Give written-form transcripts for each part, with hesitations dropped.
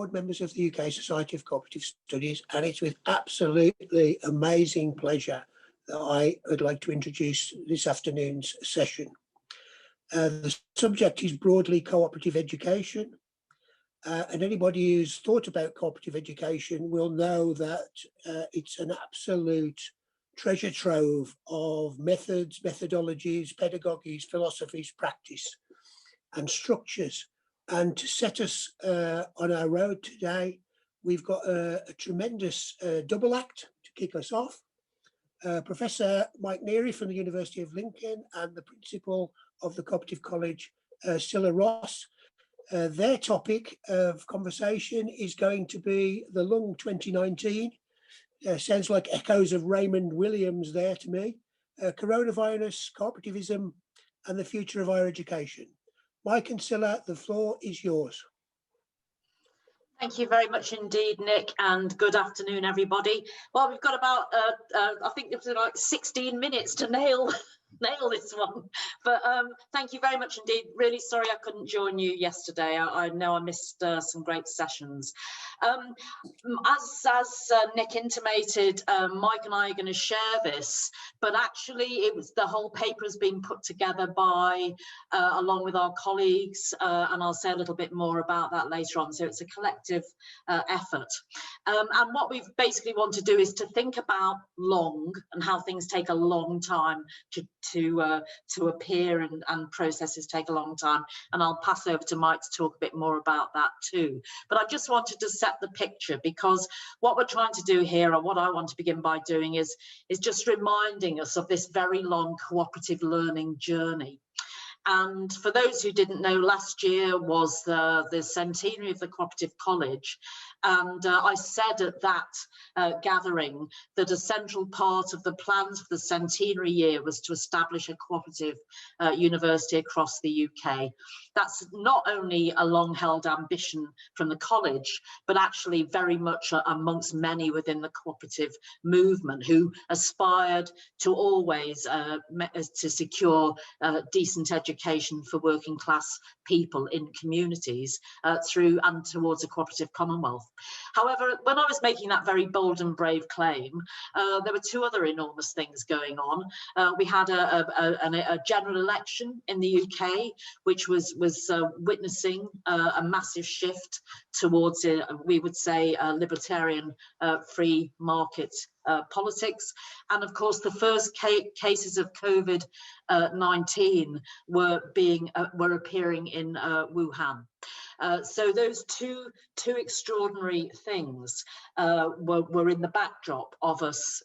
members of the UK Society of Cooperative Studies, and it's with absolutely amazing pleasure that I would like to introduce this afternoon's session. The subject is broadly cooperative education, and anybody who's thought about cooperative education will know that it's an absolute treasure trove of methods, methodologies, pedagogies, philosophies, practice and structures. And to set us on our road today, we've got a tremendous double act to kick us off. Professor Mike Neary from the University of Lincoln and the principal of the Cooperative College, Cilla Ross. Their topic of conversation is going to be the Lung 2019. Sounds like echoes of Raymond Williams there to me. Coronavirus, cooperativism, and the future of higher education. Mike and Cilla, the floor is yours. Thank you very much indeed, Nick, and good afternoon, everybody. Well, we've got about, I think it was like 16 minutes to nail this one, but thank you very much indeed. Really sorry I couldn't join you yesterday. I know I missed some great sessions. As Nick intimated, Mike and I are going to share this, but actually it was the whole paper has been put together by along with our colleagues, and I'll say a little bit more about that later on. So it's a collective effort, and what we basically want to do is to think about long and how things take a long time to appear, and processes take a long time, and I'll pass over to Mike to talk a bit more about that too. But I just wanted to set the picture, because what we're trying to do here, or what I want to begin by doing, is just reminding us of this very long cooperative learning journey. And for those who didn't know, last year was the centenary of the Cooperative College, and I said at that gathering that a central part of the plans for the centenary year was to establish a cooperative university across the UK. That's not only a long-held ambition from the college, but actually very much amongst many within the cooperative movement, who aspired to always to secure decent education for working class people in communities through and towards a cooperative commonwealth. However, when I was making that very bold and brave claim, there were two other enormous things going on. We had a general election in the UK, which was witnessing a massive shift towards, we would say, libertarian free market politics. And of course, the first cases of COVID-19 were appearing in Wuhan. So those two extraordinary things were in the backdrop of us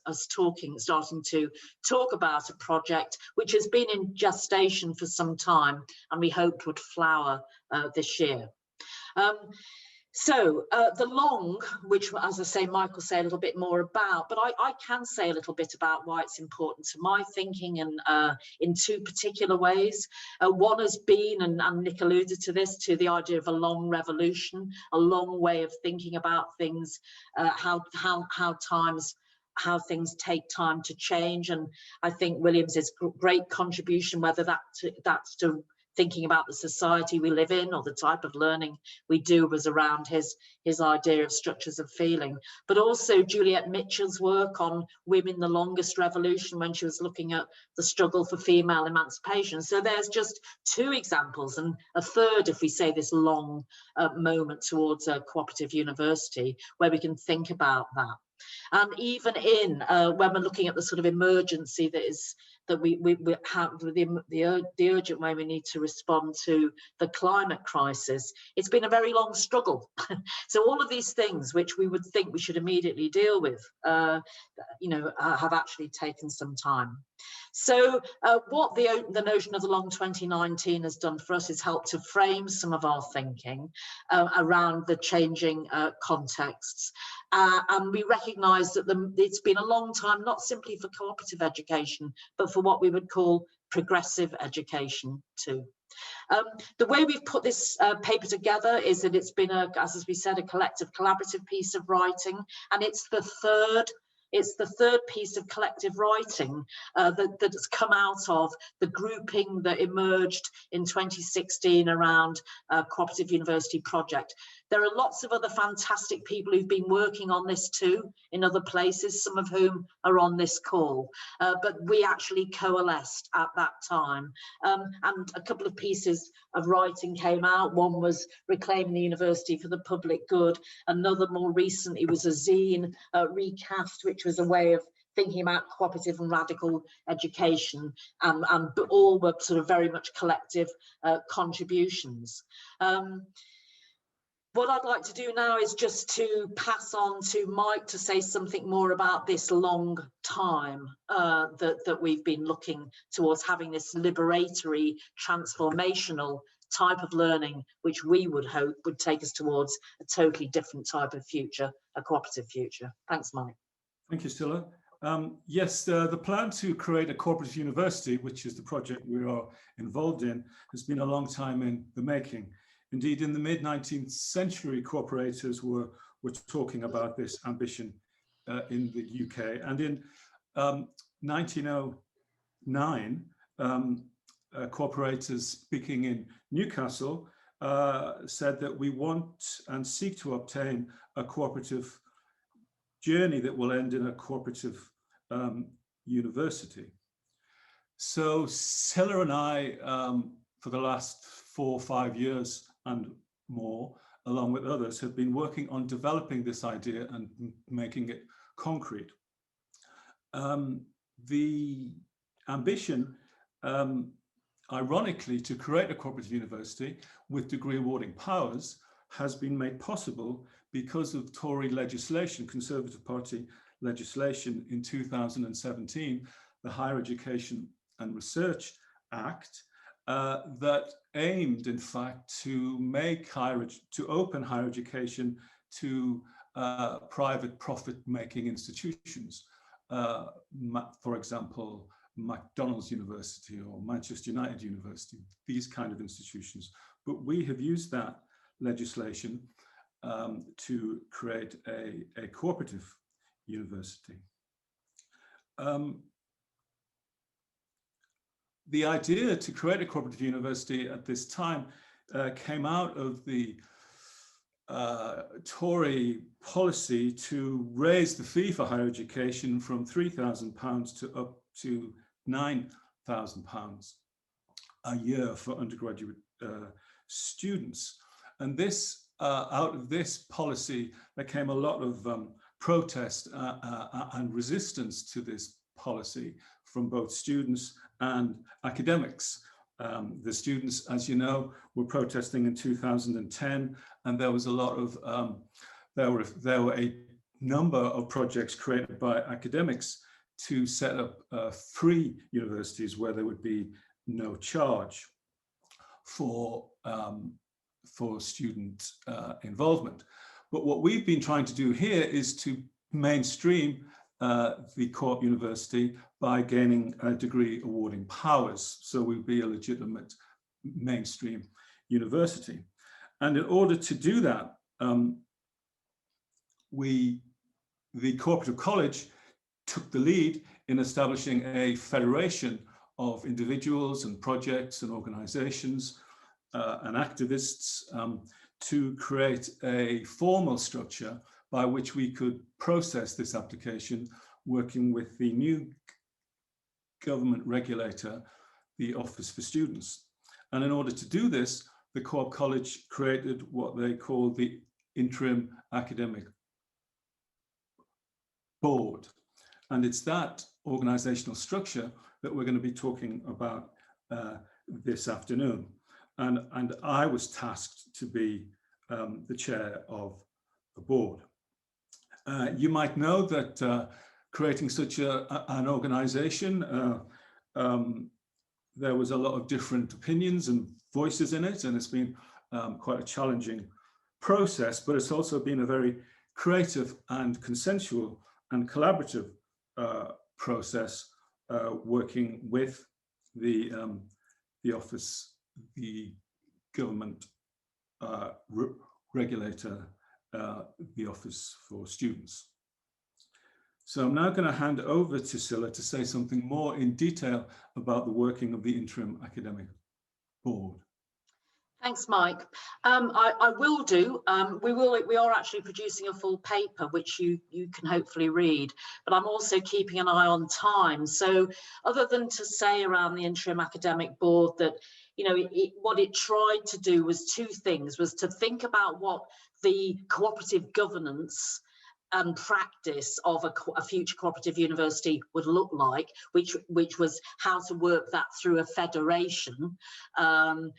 starting to talk about a project which has been in gestation for some time, and we hoped would flower this year. So the long, which, as I say, Mike will say a little bit more about, but I can say a little bit about why it's important to my thinking, and in two particular ways. One has been, and Nick alluded to this, to the idea of a long revolution, a long way of thinking about things, how things take time to change. And I think Williams's great contribution, whether that's to thinking about the society we live in or the type of learning we do, was around his idea of structures of feeling. But also Juliet Mitchell's work on women, the longest revolution, when she was looking at the struggle for female emancipation. So there's just two examples, and a third if we say this long moment towards a cooperative university, where we can think about that. And even in when we're looking at the sort of emergency that we have, the urgent way we need to respond to the climate crisis, it's been a very long struggle. So all of these things which we would think we should immediately deal with, have actually taken some time. So what the notion of the Long 2019 has done for us is help to frame some of our thinking around the changing contexts. And we recognise that it's been a long time, not simply for cooperative education, but for what we would call progressive education too. The way we've put this paper together is that it's been, as we said, a collective collaborative piece of writing, and it's the third piece of collective writing that has come out of the grouping that emerged in 2016 around Cooperative University Project. There are lots of other fantastic people who've been working on this too in other places, some of whom are on this call, but we actually coalesced at that time. And a couple of pieces of writing came out. One was Reclaiming the University for the Public Good. Another more recently was a zine, Recast, which was a way of thinking about cooperative and radical education, and all were sort of very much collective contributions. What I'd like to do now is just to pass on to Mike to say something more about this long time that we've been looking towards having this liberatory, transformational type of learning, which we would hope would take us towards a totally different type of future, a cooperative future. Thanks, Mike. Thank you, Cilla. Yes, the plan to create a cooperative university, which is the project we are involved in, has been a long time in the making. Indeed, in the mid-19th century, cooperatives were talking about this ambition in the UK. And in 1909, cooperators speaking in Newcastle said that we want and seek to obtain a cooperative journey that will end in a cooperative university. So Cilla and I, for the last 4 or 5 years and more, along with others, have been working on developing this idea and making it concrete. The ambition, ironically, to create a cooperative university with degree awarding powers has been made possible because of Tory legislation, Conservative Party legislation in 2017, the Higher Education and Research Act, that aimed, in fact, to make open higher education to private profit-making institutions. For example, McDonald's University or Manchester United University, these kind of institutions. But we have used that legislation to create a cooperative university. The idea to create a cooperative university at this time came out of the Tory policy to raise the fee for higher education from £3,000 to up to £9,000 a year for undergraduate students. And this, out of this policy, there came a lot of protest and resistance to this policy from both students and academics. The students, as you know, were protesting in 2010, and there was a lot of, there were a number of projects created by academics to set up free universities where there would be no charge for student involvement. But what we've been trying to do here is to mainstream the co-op university by gaining degree awarding powers, so we'll be a legitimate mainstream university. And in order to do that, the Cooperative College took the lead in establishing a federation of individuals and projects and organizations and activists to create a formal structure by which we could process this application, working with the new government regulator, the Office for Students. And in order to do this, the Co-op College created what they call the Interim Academic Board. And it's that organizational structure that we're going to be talking about this afternoon. And I was tasked to be the chair of the board. You might know that creating such an organization, there was a lot of different opinions and voices in it, and it's been quite a challenging process, but it's also been a very creative and consensual and collaborative process, working with the office, the government regulator, the Office for Students. So I'm now going to hand over to Cilla to say something more in detail about the working of the Interim Academic Board. Thanks, Mike. I will do. We are actually producing a full paper, which you can hopefully read, but I'm also keeping an eye on time. So other than to say around the interim academic board that, you know, what it tried to do was two things, was to think about what the cooperative governance and practice of a future cooperative university would look like, which was how to work that through a federation, and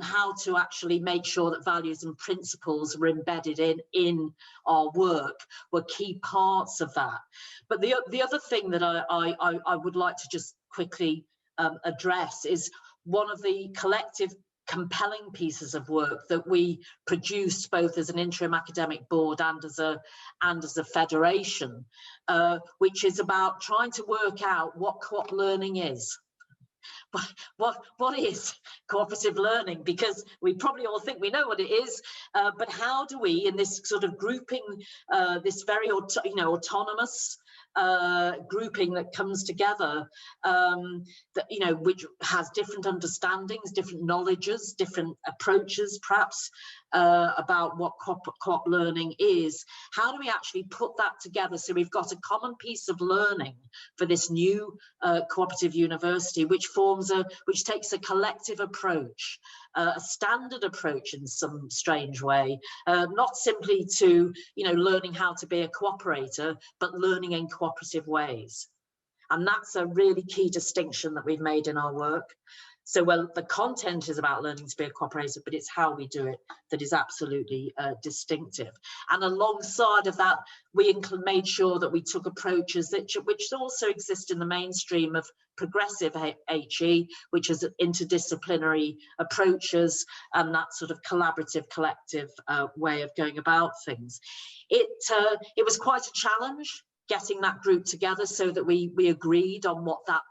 how to actually make sure that values and principles were embedded in our work were key parts of that. But the other thing that I would like to just quickly address is one of the collective compelling pieces of work that we produced both as an interim academic board and as a federation, which is about trying to work out what co-op learning is. What is cooperative learning? Because we probably all think we know what it is, but how do we, in this sort of grouping, this very autonomous grouping that comes together, that, you know, which has different understandings, different knowledges, different approaches, perhaps, about what co-op learning is. How do we actually put that together so we've got a common piece of learning for this new cooperative university, which takes a collective approach, a standard approach in some strange way, not simply to, you know, learning how to be a cooperator, but learning in cooperative ways. And that's a really key distinction that we've made in our work. So, well, the content is about learning to be a cooperator, but it's how we do it that is absolutely distinctive. And alongside of that, we made sure that we took approaches which also exist in the mainstream of progressive HE, which is interdisciplinary approaches and that sort of collaborative, collective way of going about things. It was quite a challenge getting that group together so that we agreed on what that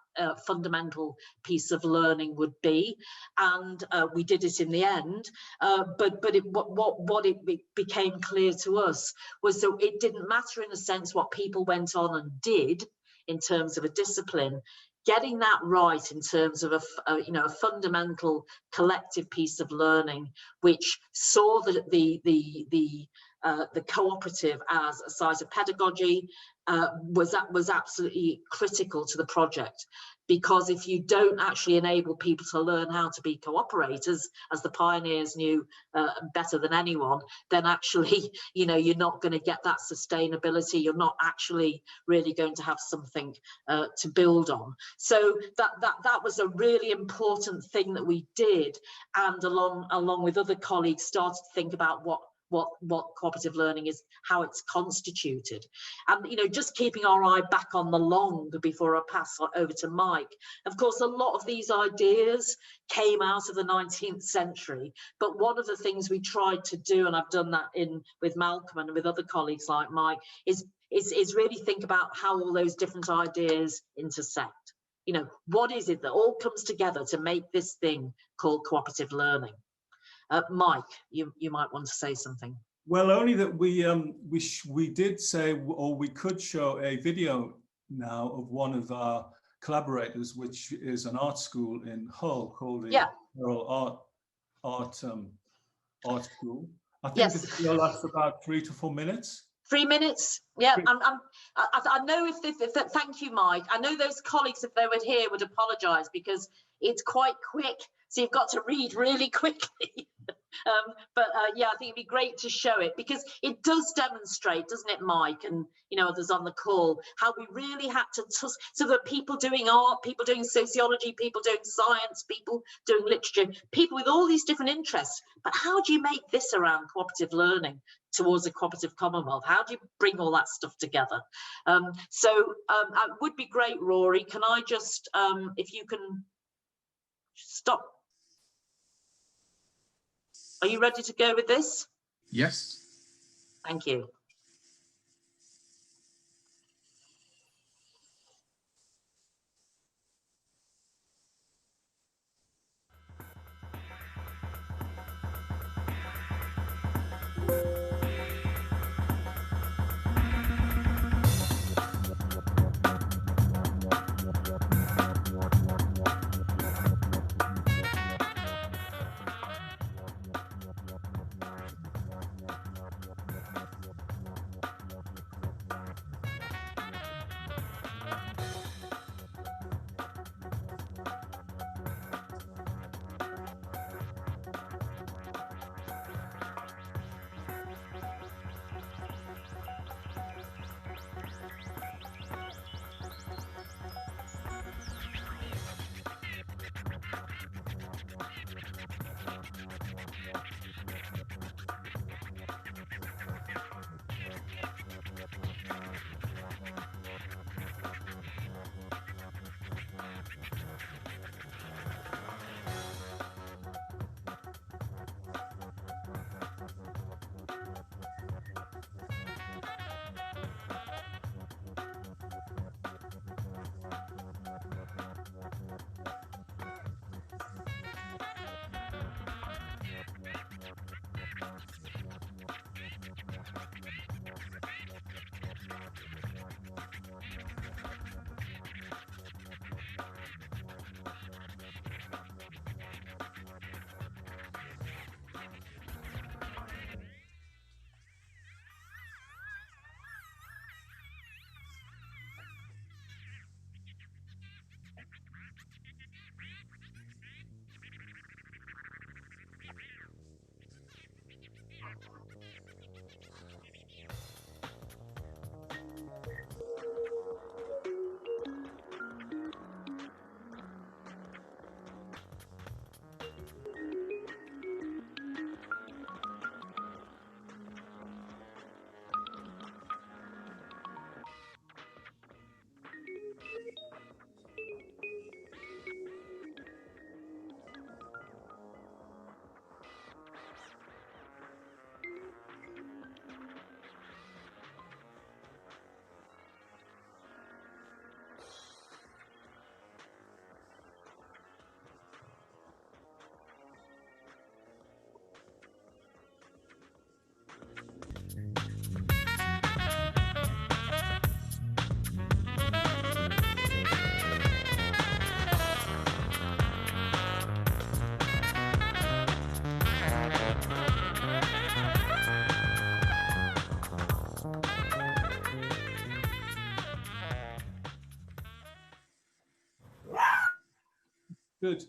fundamental piece of learning would be, and we did it in the end. But what it became clear to us was that it didn't matter in a sense what people went on and did in terms of a discipline. Getting that right in terms of a fundamental collective piece of learning, which saw the cooperative as a site of pedagogy, was absolutely critical to the project. Because if you don't actually enable people to learn how to be cooperators, as the pioneers knew better than anyone, then actually, you know, you're not going to get that sustainability. You're not actually really going to have something to build on. So that was a really important thing that we did, and along with other colleagues, started to think about what cooperative learning is, how it's constituted. And, you know, just keeping our eye back on the long before I pass over to Mike. Of course, a lot of these ideas came out of the 19th century, but one of the things we tried to do, and I've done that with Malcolm and with other colleagues like Mike, is really think about how all those different ideas intersect. You know, what is it that all comes together to make this thing called cooperative learning? Mike, you might want to say something. Well, only that we did say, or we could show a video now of one of our collaborators, which is an art school in Hull called the Royal Art School. I think the video lasts about 3 to 4 minutes. 3 minutes, yeah. I know thank you, Mike. I know those colleagues, if they were here, would apologise because it's quite quick. So you've got to read really quickly. Yeah, I think it'd be great to show it because it does demonstrate, doesn't it, Mike, and you know others on the call, how we really had to so that people doing art, people doing sociology, people doing science, people doing literature, people with all these different interests. But how do you make this around cooperative learning towards a cooperative commonwealth? How do you bring all that stuff together? It would be great, Rory. Can I just, if you can stop. Are you ready to go with this? Yes. Thank you. Good.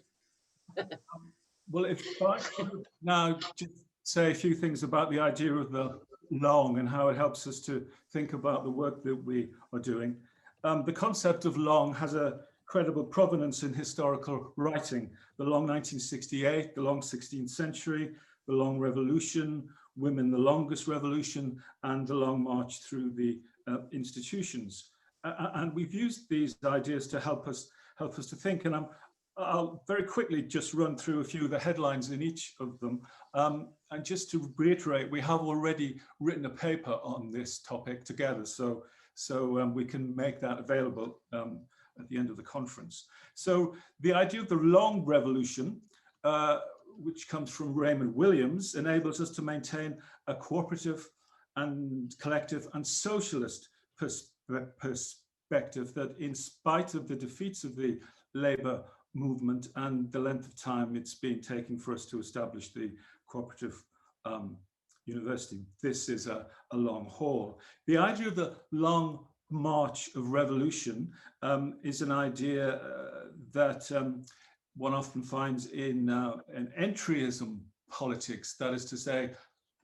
Well, if I could now just say a few things about the idea of the long and how it helps us to think about the work that we are doing. The concept of long has a credible provenance in historical writing. The long 1968, the long 16th century, the long revolution, women the longest revolution, and the long march through the institutions. And we've used these ideas to help us to think. And I'll very quickly just run through a few of the headlines in each of them. And just to reiterate, we have already written a paper on this topic together, so we can make that available at the end of the conference. So the idea of the long revolution, which comes from Raymond Williams, enables us to maintain a cooperative and collective and socialist perspective that, in spite of the defeats of the Labour movement and the length of time it's been taking for us to establish the cooperative university, this is a long haul. The idea of the long march of revolution is an idea that one often finds in an entryism politics. That is to say,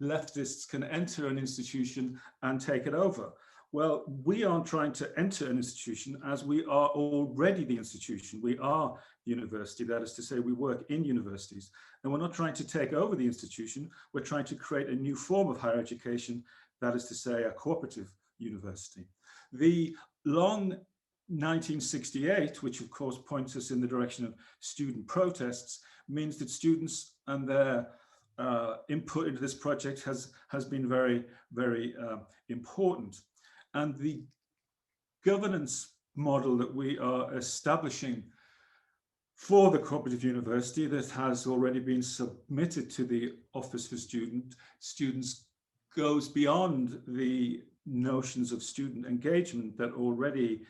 leftists can enter an institution and take it over. Well, we aren't trying to enter an institution, as we are already the institution. We are the university. That is to say, we work in universities. And we're not trying to take over the institution. We're trying to create a new form of higher education. That is to say, a cooperative university. The long 1968, which of course points us in the direction of student protests, means that students and their input into this project has been very, very important. And the governance model that we are establishing for the cooperative university, that has already been submitted to the Office for Students, goes beyond the notions of student engagement that already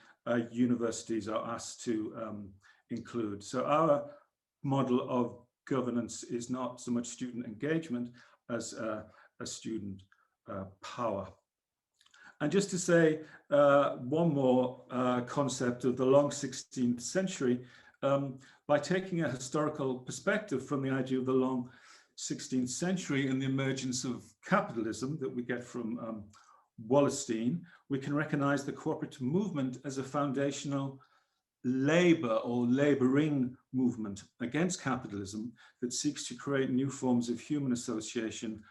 universities are asked to include. So our model of governance is not so much student engagement as a student power. And just to say one more concept of the long 16th century, by taking a historical perspective from the idea of the long 16th century and the emergence of capitalism that we get from Wallerstein, we can recognize the cooperative movement as a foundational labor or laboring movement against capitalism that seeks to create new forms of human association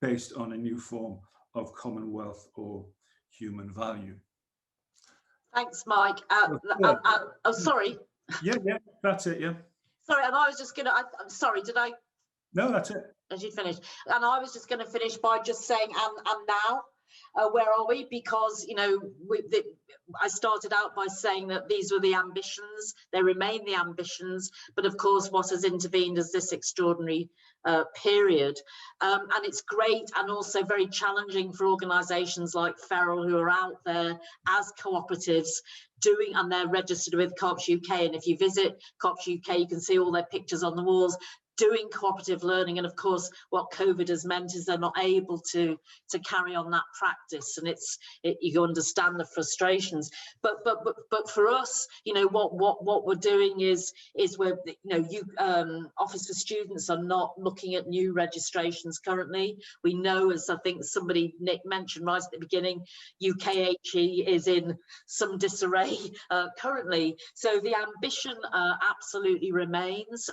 based on a new form of commonwealth or human value. Thanks, Mike. Oh, sorry. Yeah, that's it, yeah. Sorry, and I was just gonna, I'm sorry, did I? No, that's it. As you finished. And I was just gonna finish by just saying, and now, where are we? Because, you know, I started out by saying that these were the ambitions, they remain the ambitions, but of course what has intervened is this extraordinary period. And it's great and also very challenging for organisations like Feral, who are out there as cooperatives doing, and they're registered with Co-ops UK. And if you visit Co-ops UK, you can see all their pictures on the walls, doing cooperative learning. And of course what COVID has meant is they're not able to carry on that practice, and you understand the frustrations, but for us, you know, what we're doing is we're, you know, Office for Students are not looking at new registrations currently. We know, as I think somebody, Nick, mentioned right at the beginning, UKHE is in some disarray currently, so the ambition absolutely remains,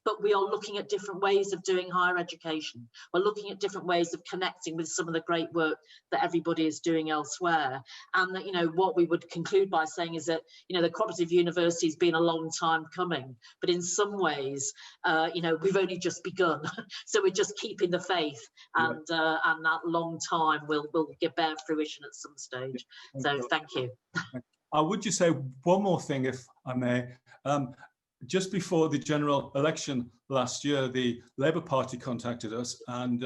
but we are looking at different ways of doing higher education. We're looking at different ways of connecting with some of the great work that everybody is doing elsewhere. And that, you know, what we would conclude by saying is that, you know, the cooperative university has been a long time coming, but in some ways, you know, we've only just begun. So we're just keeping the faith, and that long time will bear fruition at some stage. So thank you. I would just say one more thing, if I may. Just before the general election last year, the Labour Party contacted us and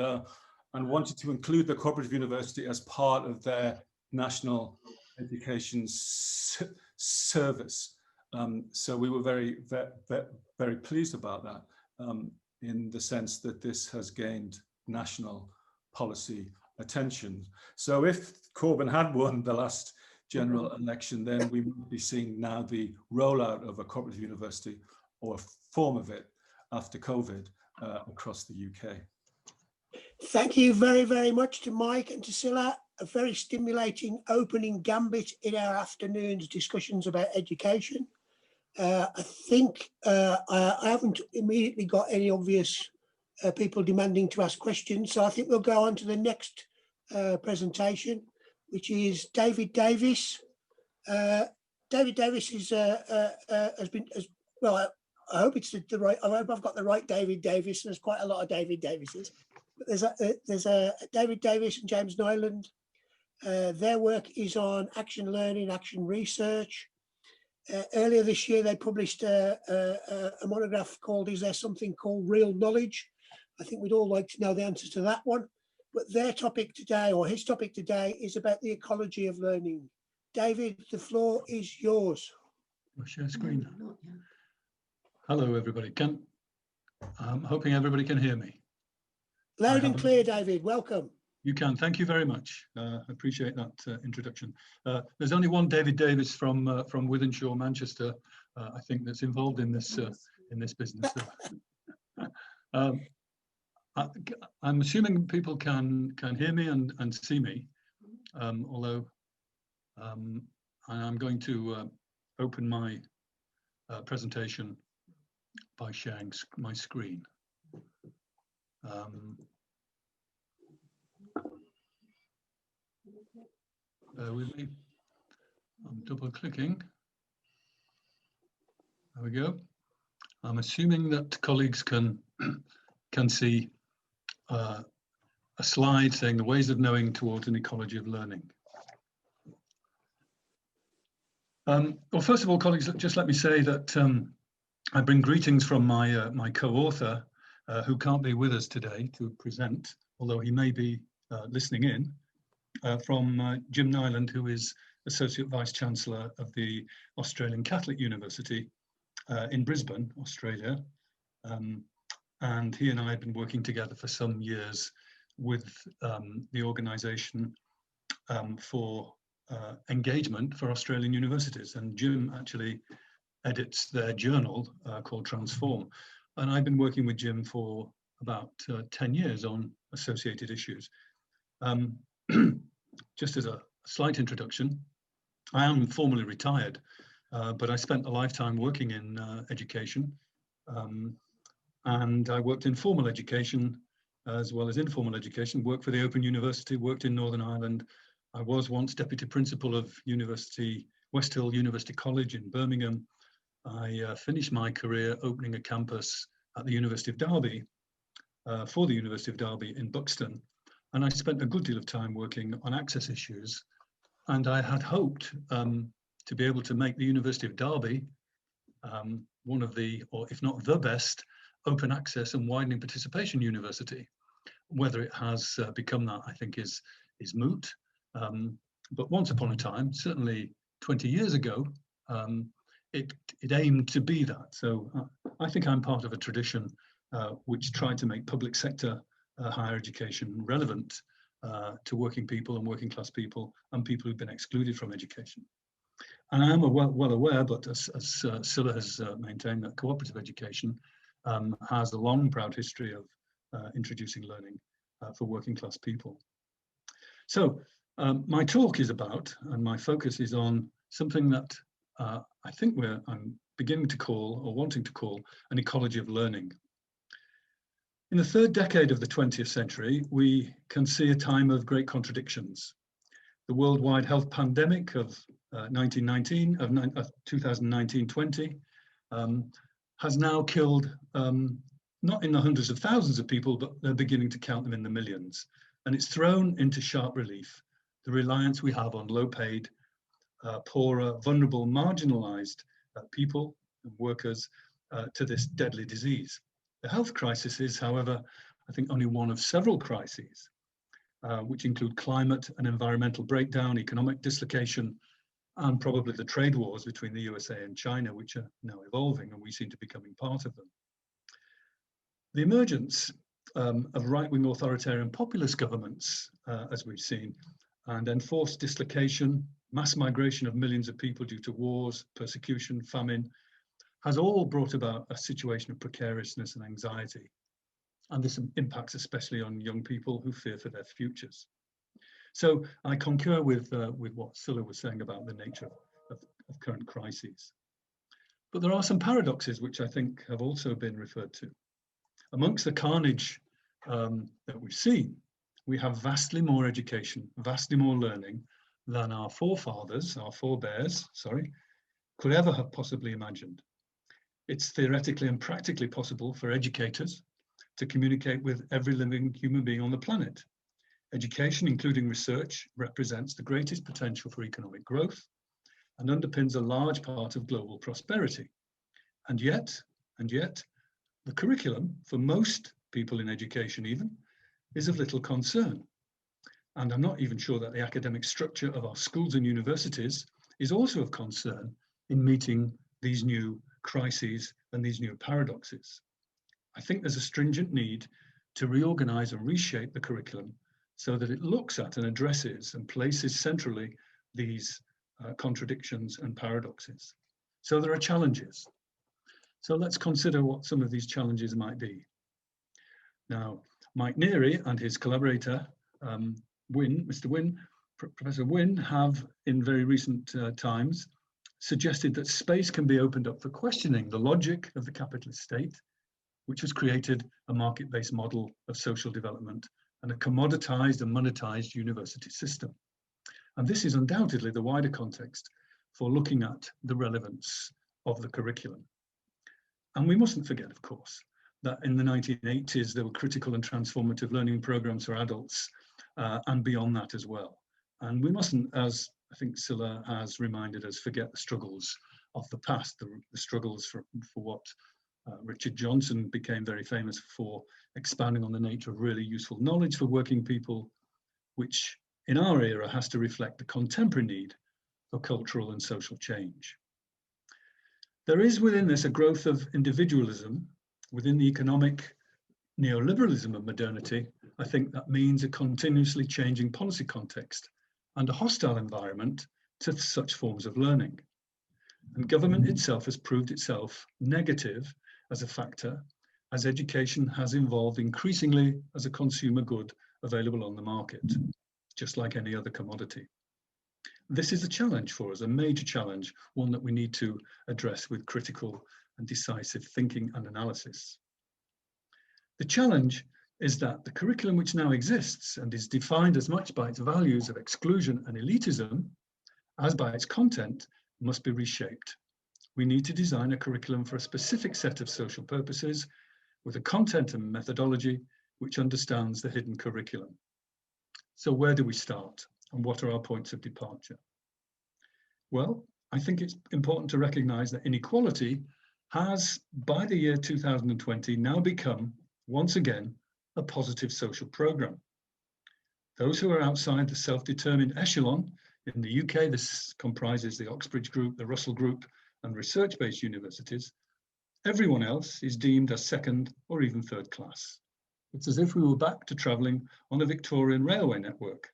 wanted to include the cooperative university as part of their national education service. So we were very, very pleased about that, in the sense that this has gained national policy attention. So if Corbyn had won the last general election, then we would be seeing now the rollout of a cooperative university, or a form of it, after COVID across the UK. Thank you very, very much to Mike and to Cilla. A very stimulating opening gambit in our afternoon's discussions about education. I think I haven't immediately got any obvious people demanding to ask questions, so I think we'll go on to the next presentation, which is David Davies. David Davies is well. I hope it's the right. I hope I've got the right David Davies. There's quite a lot of David Davises, but there's a David Davies and James Nyland. Their work is on action learning, action research. Earlier this year, they published a monograph called "Is There Something Called Real Knowledge?" I think we'd all like to know the answer to that one. But their topic today, or his topic today, is about the ecology of learning. David, the floor is yours. I'll share screen. Hello, everybody. I'm hoping everybody can hear me. Loud and clear, David. Welcome. You can. Thank you very much. I appreciate that introduction. There's only one David Davies from Wythenshawe, Manchester, I think, that's involved in this business. I'm assuming people can hear me and see me, although I'm going to open my presentation by sharing my screen. Bear with me. I'm double clicking. There we go. I'm assuming that colleagues can see a slide saying the ways of knowing towards an ecology of learning. Well, first of all, colleagues, just let me say that I bring greetings from my co-author, who can't be with us today to present, although he may be listening in, from Jim Nyland, who is Associate Vice-Chancellor of the Australian Catholic University in Brisbane, Australia. And he and I have been working together for some years with the organisation for engagement for Australian universities. And Jim actually edits their journal called Transform. And I've been working with Jim for about 10 years on associated issues. Just as a slight introduction, I am formally retired, but I spent a lifetime working in education. And I worked in formal education as well as informal education, worked for the Open University, worked in Northern Ireland. I was once deputy principal of West Hill University College in Birmingham. I finished my career opening a campus at the University of Derby, for the University of Derby in Buxton. And I spent a good deal of time working on access issues. And I had hoped to be able to make the University of Derby one of the, or if not the best, open access and widening participation university. Whether it has become that, I think, is moot. But once upon a time, certainly 20 years ago, it aimed to be that. So I think I'm part of a tradition which tried to make public sector higher education relevant to working people and working class people and people who've been excluded from education. And I am well aware, but as Cilla has maintained, that cooperative education has a long, proud history of introducing learning for working class people. So my talk is about, and my focus is on, something that I think I'm beginning to call, or wanting to call, an ecology of learning. In the third decade of the 20th century, we can see a time of great contradictions. The worldwide health pandemic of 2019-20, has now killed, not in the hundreds of thousands of people, but they're beginning to count them in the millions. And it's thrown into sharp relief the reliance we have on low-paid, poorer, vulnerable, marginalized people and workers to this deadly disease. The health crisis is, however, I think only one of several crises, which include climate and environmental breakdown, economic dislocation, and probably the trade wars between the USA and China, which are now evolving, and we seem to be becoming part of them. The emergence of right-wing authoritarian populist governments, as we've seen, and enforced dislocation, mass migration of millions of people due to wars, persecution, famine, has all brought about a situation of precariousness and anxiety. And this impacts especially on young people who fear for their futures. So I concur with what Cilla was saying about the nature of current crises. But there are some paradoxes which I think have also been referred to. Amongst the carnage that we've seen, we have vastly more education, vastly more learning than our forebears, could ever have possibly imagined. It's theoretically and practically possible for educators to communicate with every living human being on the planet. Education, including research, represents the greatest potential for economic growth and underpins a large part of global prosperity. And yet, the curriculum, for most people in education even, is of little concern. And I'm not even sure that the academic structure of our schools and universities is also of concern in meeting these new crises and these new paradoxes. I think there's a stringent need to reorganize and reshape the curriculum so that it looks at and addresses and places centrally these contradictions and paradoxes. So there are challenges. So let's consider what some of these challenges might be. Now, Mike Neary and his collaborator, Professor Wynne, have in very recent times suggested that space can be opened up for questioning the logic of the capitalist state, which has created a market-based model of social development and a commoditized and monetized university system. And this is undoubtedly the wider context for looking at the relevance of the curriculum. And we mustn't forget, of course, that in the 1980s, there were critical and transformative learning programs for adults and beyond that as well. And we mustn't, as I think Cilla has reminded us, forget the struggles of the past, the struggles for what Richard Johnson became very famous for, expanding on the nature of really useful knowledge for working people, which in our era has to reflect the contemporary need for cultural and social change. There is within this a growth of individualism within the economic neoliberalism of modernity. I think that means a continuously changing policy context and a hostile environment to such forms of learning. And government itself has proved itself negative as a factor, as education has evolved increasingly as a consumer good available on the market, just like any other commodity. This is a challenge for us, a major challenge, one that we need to address with critical and decisive thinking and analysis. The challenge is that the curriculum which now exists and is defined as much by its values of exclusion and elitism as by its content must be reshaped. We need to design a curriculum for a specific set of social purposes with a content and methodology which understands the hidden curriculum. So where do we start and what are our points of departure? Well, I think it's important to recognize that inequality has, by the year 2020, now become, once again, a positive social program. Those who are outside the self-determined echelon, in the UK, this comprises the Oxbridge Group, the Russell Group, and research-based universities, everyone else is deemed as second or even third class. It's as if we were back to travelling on a Victorian railway network.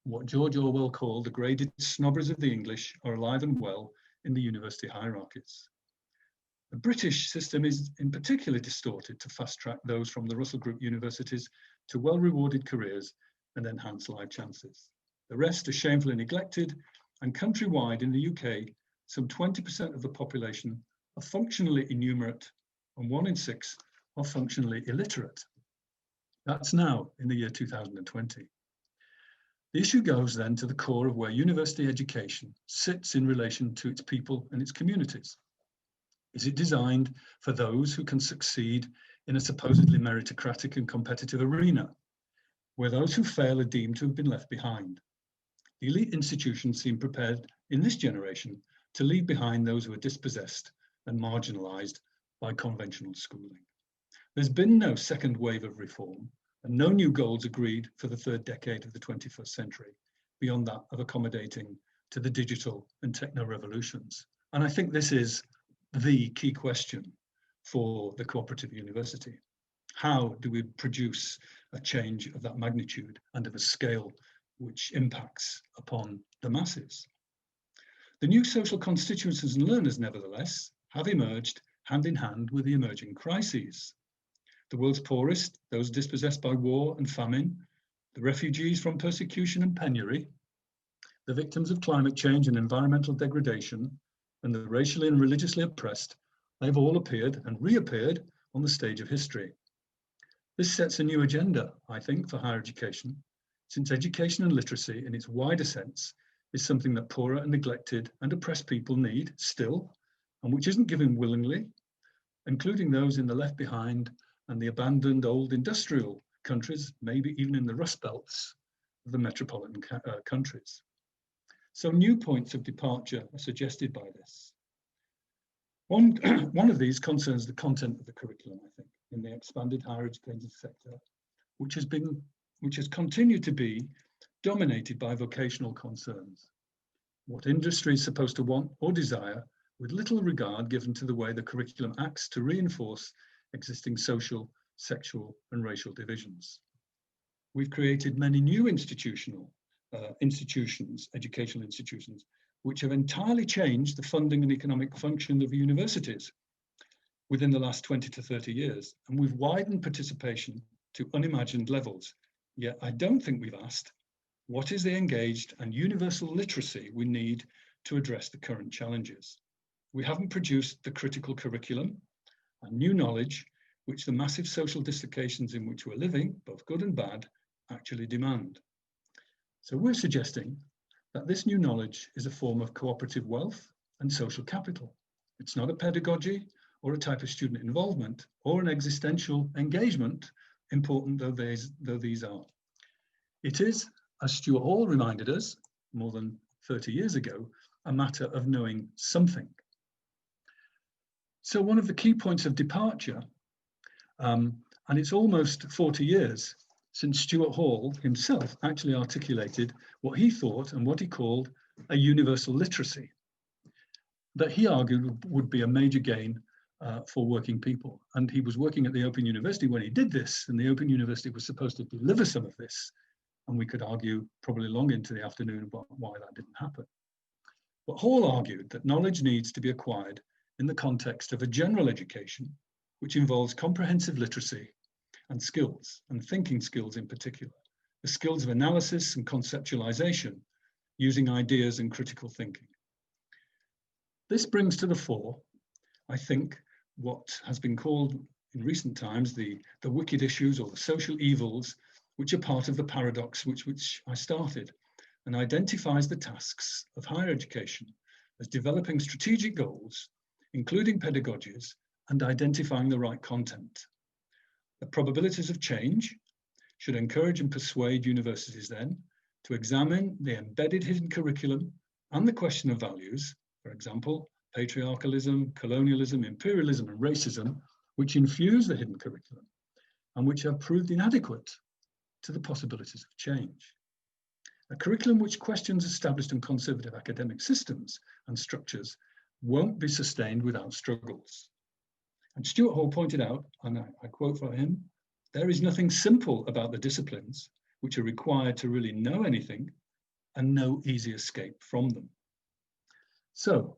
What George Orwell called the graded snobberies of the English are alive and well in the university hierarchies. The British system is in particular distorted to fast-track those from the Russell Group universities to well-rewarded careers and enhanced life chances. The rest are shamefully neglected, and countrywide in the UK, some 20% of the population are functionally innumerate, and 1 in 6 are functionally illiterate. That's now in the year 2020. The issue goes then to the core of where university education sits in relation to its people and its communities. Is it designed for those who can succeed in a supposedly meritocratic and competitive arena, where those who fail are deemed to have been left behind? The elite institutions seem prepared in this generation to leave behind those who are dispossessed and marginalized by conventional schooling. There's been no second wave of reform and no new goals agreed for the third decade of the 21st century, beyond that of accommodating to the digital and techno revolutions. And I think this is the key question for the cooperative university. How do we produce a change of that magnitude and of a scale which impacts upon the masses? The new social constituencies and learners, nevertheless, have emerged hand in hand with the emerging crises. The world's poorest, those dispossessed by war and famine, the refugees from persecution and penury, the victims of climate change and environmental degradation, and the racially and religiously oppressed, they've all appeared and reappeared on the stage of history. This sets a new agenda, I think, for higher education, since education and literacy in its wider sense is something that poorer and neglected and oppressed people need still, and which isn't given willingly, including those in the left behind and the abandoned old industrial countries, maybe even in the rust belts of the metropolitan countries. So new points of departure are suggested by this. One of these concerns the content of the curriculum, I think, in the expanded higher education sector, which has continued to be dominated by vocational concerns. What industry is supposed to want or desire, with little regard given to the way the curriculum acts to reinforce existing social, sexual, and racial divisions. We've created many new educational institutions, which have entirely changed the funding and economic function of universities within the last 20 to 30 years, and we've widened participation to unimagined levels. Yet I don't think we've asked, what is the engaged and universal literacy we need to address the current challenges? We haven't produced the critical curriculum and new knowledge which the massive social dislocations in which we're living, both good and bad, actually demand. So we're suggesting that this new knowledge is a form of cooperative wealth and social capital. It's not a pedagogy or a type of student involvement or an existential engagement, important though these are. It is, as Stuart Hall reminded us more than 30 years ago, a matter of knowing something. So one of the key points of departure, and it's almost 40 years since Stuart Hall himself actually articulated what he thought and what he called a universal literacy, that he argued would be a major gain for working people. And he was working at the Open University when he did this, and the Open University was supposed to deliver some of this. And we could argue probably long into the afternoon about why that didn't happen. But Hall argued that knowledge needs to be acquired in the context of a general education, which involves comprehensive literacy and skills, and thinking skills in particular, the skills of analysis and conceptualization, using ideas and critical thinking. This brings to the fore, I think, what has been called in recent times the wicked issues or the social evils, which are part of the paradox which I started, and identifies the tasks of higher education as developing strategic goals, including pedagogies, and identifying the right content. The probabilities of change should encourage and persuade universities then to examine the embedded hidden curriculum and the question of values, for example, patriarchalism, colonialism, imperialism, and racism, which infuse the hidden curriculum and which have proved inadequate to the possibilities of change. A curriculum which questions established and conservative academic systems and structures won't be sustained without struggles. And Stuart Hall pointed out, and I quote from him, there is nothing simple about the disciplines which are required to really know anything and no easy escape from them. So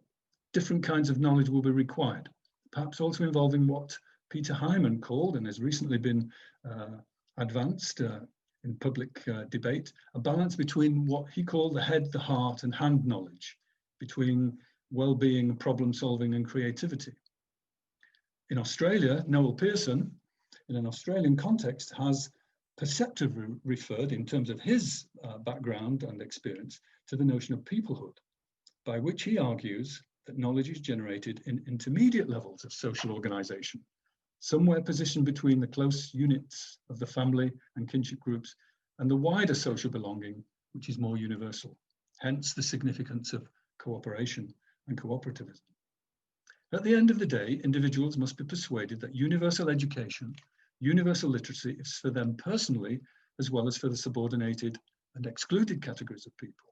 different kinds of knowledge will be required, perhaps also involving what Peter Hyman called and has recently been advanced in public debate, a balance between what he called the head, the heart and hand knowledge, between well-being, problem solving and creativity. In Australia, Noel Pearson, in an Australian context, has perceptively referred, in terms of his background and experience, to the notion of peoplehood, by which he argues that knowledge is generated in intermediate levels of social organization, somewhere positioned between the close units of the family and kinship groups and the wider social belonging, which is more universal. Hence the significance of cooperation and cooperativism. At the end of the day, individuals must be persuaded that universal education, universal literacy is for them personally, as well as for the subordinated and excluded categories of people.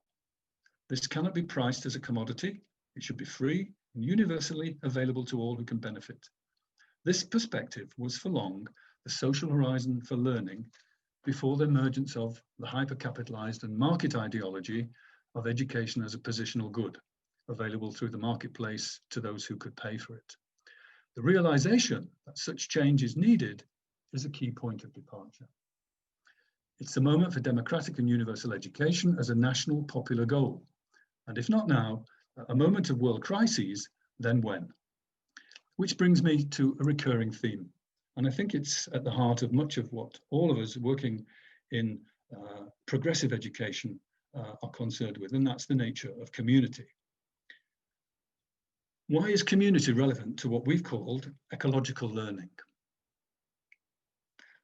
This cannot be priced as a commodity. It should be free and universally available to all who can benefit. This perspective was for long the social horizon for learning before the emergence of the hyper-capitalized and market ideology of education as a positional good, available through the marketplace to those who could pay for it. The realization that such change is needed is a key point of departure. It's the moment for democratic and universal education as a national popular goal. And if not now, a moment of world crises, then when? Which brings me to a recurring theme. And I think it's at the heart of much of what all of us working in progressive education are concerned with, and that's the nature of community. Why is community relevant to what we've called ecological learning?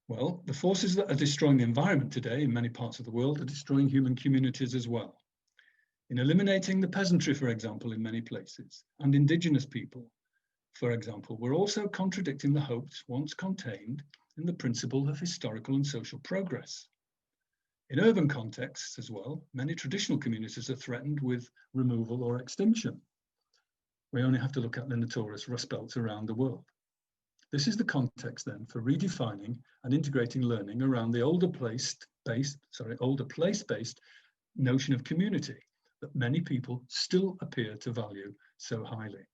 Well, the forces that are destroying the environment today in many parts of the world are destroying human communities as well. In eliminating the peasantry, for example, in many places, and indigenous people, for example, we're also contradicting the hopes once contained in the principle of historical and social progress. In urban contexts as well, many traditional communities are threatened with removal or extinction. We only have to look at the notorious Rust Belts around the world. This is the context then for redefining and integrating learning around the older place-based notion of community that many people still appear to value so highly.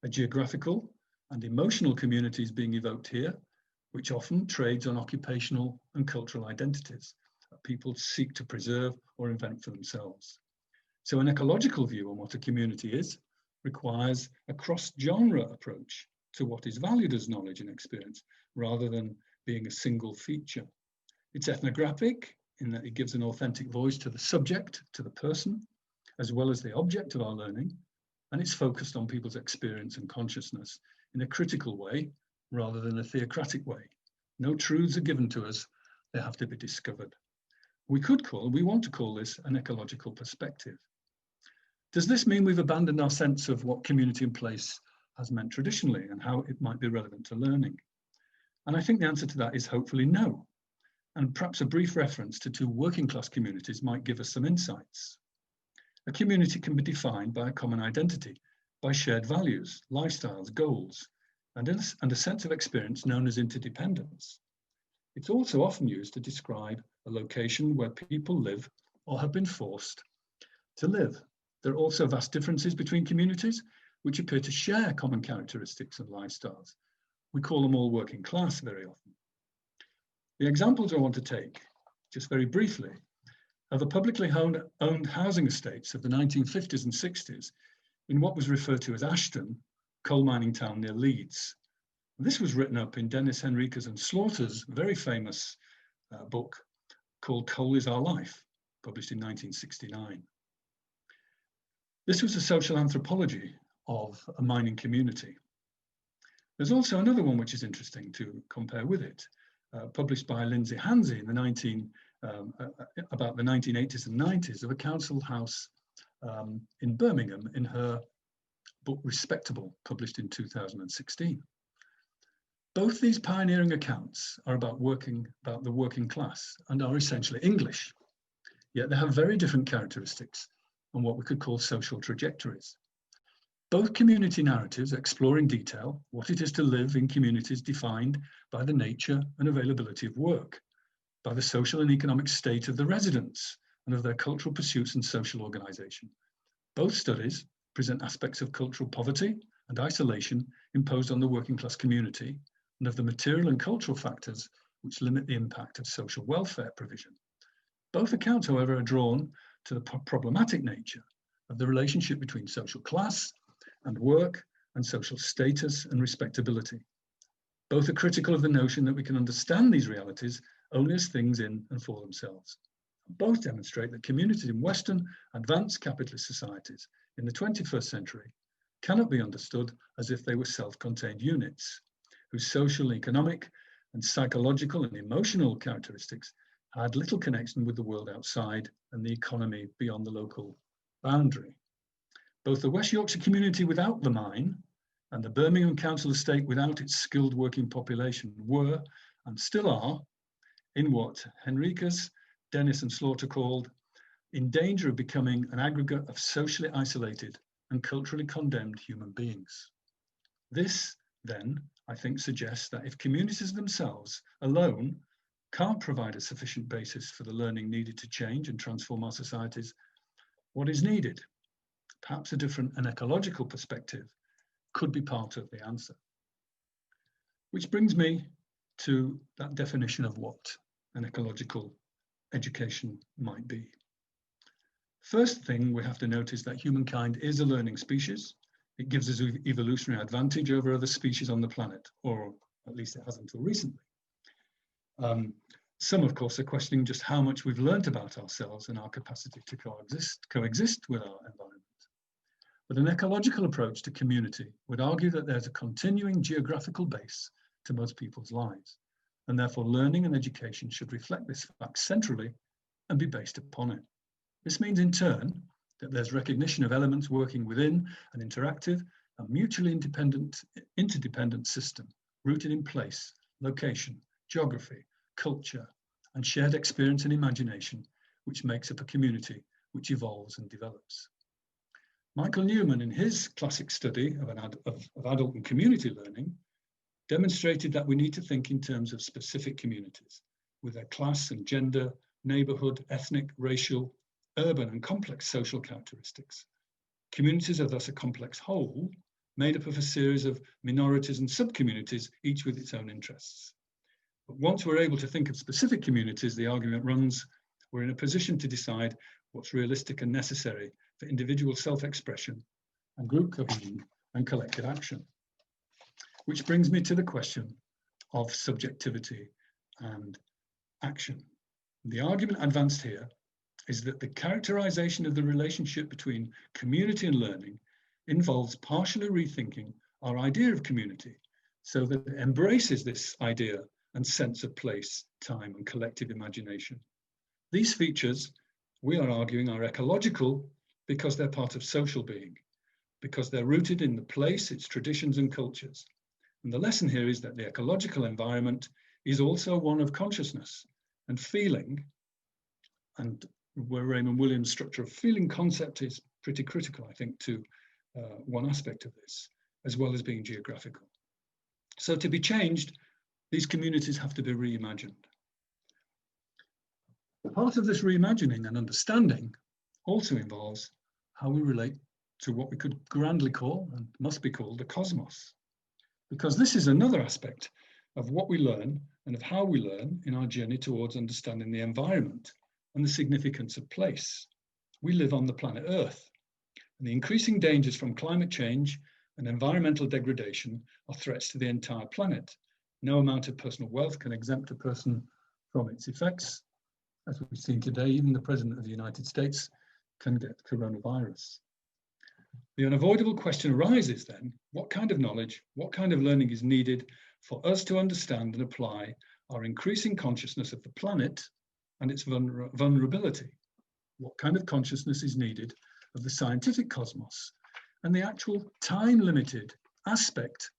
A geographical and emotional community is being evoked here, which often trades on occupational and cultural identities that people seek to preserve or invent for themselves. So an ecological view on what a community is requires a cross-genre approach to what is valued as knowledge and experience, rather than being a single feature. It's ethnographic in that it gives an authentic voice to the subject, to the person, as well as the object of our learning, and it's focused on people's experience and consciousness in a critical way, rather than a theocratic way. No truths are given to us, they have to be discovered. We want to call this an ecological perspective. Does this mean we've abandoned our sense of what community and place has meant traditionally and how it might be relevant to learning? And I think the answer to that is hopefully no. And perhaps a brief reference to two working class communities might give us some insights. A community can be defined by a common identity, by shared values, lifestyles, goals, and a sense of experience known as interdependence. It's also often used to describe a location where people live or have been forced to live. There are also vast differences between communities which appear to share common characteristics and lifestyles. We call them all working class very often. The examples I want to take, just very briefly, are the publicly owned housing estates of the 1950s and 60s in what was referred to as Ashton, coal mining town near Leeds. This was written up in Dennis Henriques and Slaughter's very famous book called Coal is Our Life, published in 1969. This was a social anthropology of a mining community. There's also another one which is interesting to compare with it, published by Lindsay Hansey in about the 1980s and 90s, of a council house in Birmingham in her book Respectable, published in 2016. Both these pioneering accounts are about the working class and are essentially English, yet they have very different characteristics and what we could call social trajectories. Both community narratives explore in detail what it is to live in communities defined by the nature and availability of work, by the social and economic state of the residents and of their cultural pursuits and social organisation. Both studies present aspects of cultural poverty and isolation imposed on the working class community and of the material and cultural factors which limit the impact of social welfare provision. Both accounts, however, are drawn to the problematic nature of the relationship between social class and work and social status and respectability. Both are critical of the notion that we can understand these realities only as things in and for themselves. Both demonstrate that communities in Western advanced capitalist societies in the 21st century cannot be understood as if they were self-contained units, whose social, economic, and psychological and emotional characteristics had little connection with the world outside and the economy beyond the local boundary. Both the West Yorkshire community without the mine and the Birmingham Council estate without its skilled working population were, and still are, in what Henriques, Dennis and Slaughter called, in danger of becoming an aggregate of socially isolated and culturally condemned human beings. This, then, I think, suggests that if communities themselves alone can't provide a sufficient basis for the learning needed to change and transform our societies, what is needed, perhaps a different and ecological perspective, could be part of the answer. Which brings me to that definition of what an ecological education might be. First thing we have to note is that humankind is a learning species. It gives us evolutionary advantage over other species on the planet, or at least it has until recently. Some, of course, are questioning just how much we've learnt about ourselves and our capacity to coexist with our environment. But an ecological approach to community would argue that there's a continuing geographical base to most people's lives, and therefore learning and education should reflect this fact centrally and be based upon it. This means, in turn, that there's recognition of elements working within an interactive and mutually interdependent system, rooted in place, location, geography, culture, and shared experience and imagination, which makes up a community which evolves and develops. Michael Newman, in his classic study of adult and community learning, demonstrated that we need to think in terms of specific communities, with their class and gender, neighbourhood, ethnic, racial, urban and complex social characteristics. Communities are thus a complex whole, made up of a series of minorities and sub-communities, each with its own interests. But once we're able to think of specific communities, the argument runs, we're in a position to decide what's realistic and necessary for individual self-expression and group cohesion and collective action. Which brings me to the question of subjectivity and action. The argument advanced here is that the characterization of the relationship between community and learning involves partially rethinking our idea of community so that it embraces this idea and sense of place, time, and collective imagination. These features, we are arguing, are ecological because they're part of social being, because they're rooted in the place, its traditions and cultures. And the lesson here is that the ecological environment is also one of consciousness and feeling, and where Raymond Williams' structure of feeling concept is pretty critical, I think, to one aspect of this, as well as being geographical. So to be changed, these communities have to be reimagined. Part of this reimagining and understanding also involves how we relate to what we could grandly call, and must be called, the cosmos. Because this is another aspect of what we learn and of how we learn in our journey towards understanding the environment and the significance of place. We live on the planet Earth, and the increasing dangers from climate change and environmental degradation are threats to the entire planet. No amount of personal wealth can exempt a person from its effects. As we've seen today, even the President of the United States can get coronavirus. The unavoidable question arises then, what kind of knowledge, what kind of learning is needed for us to understand and apply our increasing consciousness of the planet and its vulnerability? What kind of consciousness is needed of the scientific cosmos and the actual time-limited aspect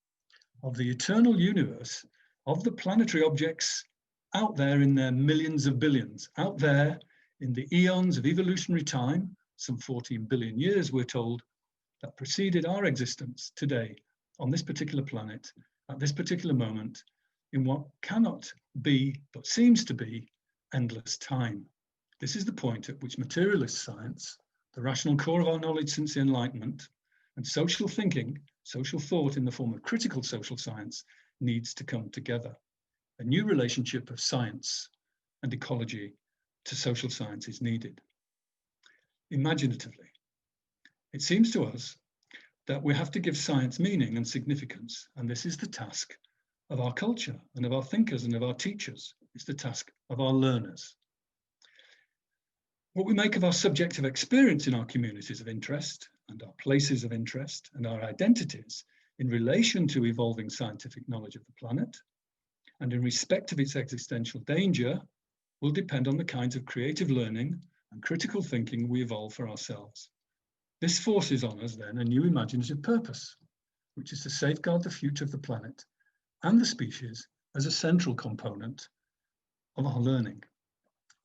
of the eternal universe, of the planetary objects out there in their millions of billions, out there in the eons of evolutionary time, some 14 billion years, we're told, that preceded our existence today on this particular planet, at this particular moment, in what cannot be, but seems to be, endless time. This is the point at which materialist science, the rational core of our knowledge since the Enlightenment, and social thinking, social thought in the form of critical social science, needs to come together. A new relationship of science and ecology to social science is needed. Imaginatively, it seems to us that we have to give science meaning and significance, and this is the task of our culture and of our thinkers and of our teachers. It's the task of our learners. What we make of our subjective experience in our communities of interest and our places of interest and our identities in relation to evolving scientific knowledge of the planet and in respect of its existential danger will depend on the kinds of creative learning and critical thinking we evolve for ourselves. This forces on us then a new imaginative purpose, which is to safeguard the future of the planet and the species as a central component of our learning.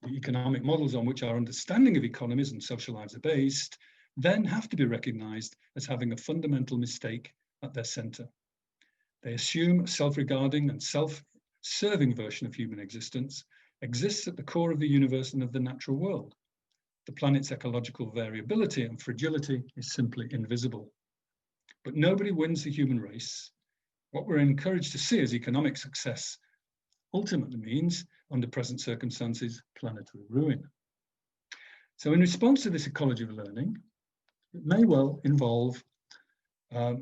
The economic models on which our understanding of economies and social lives are based then have to be recognized as having a fundamental mistake at their center. They assume a self-regarding and self-serving version of human existence exists at the core of the universe and of the natural world. The planet's ecological variability and fragility is simply invisible. But nobody wins the human race. What we're encouraged to see as economic success ultimately means, under present circumstances, planetary ruin. So in response to this ecology of learning, it may well involve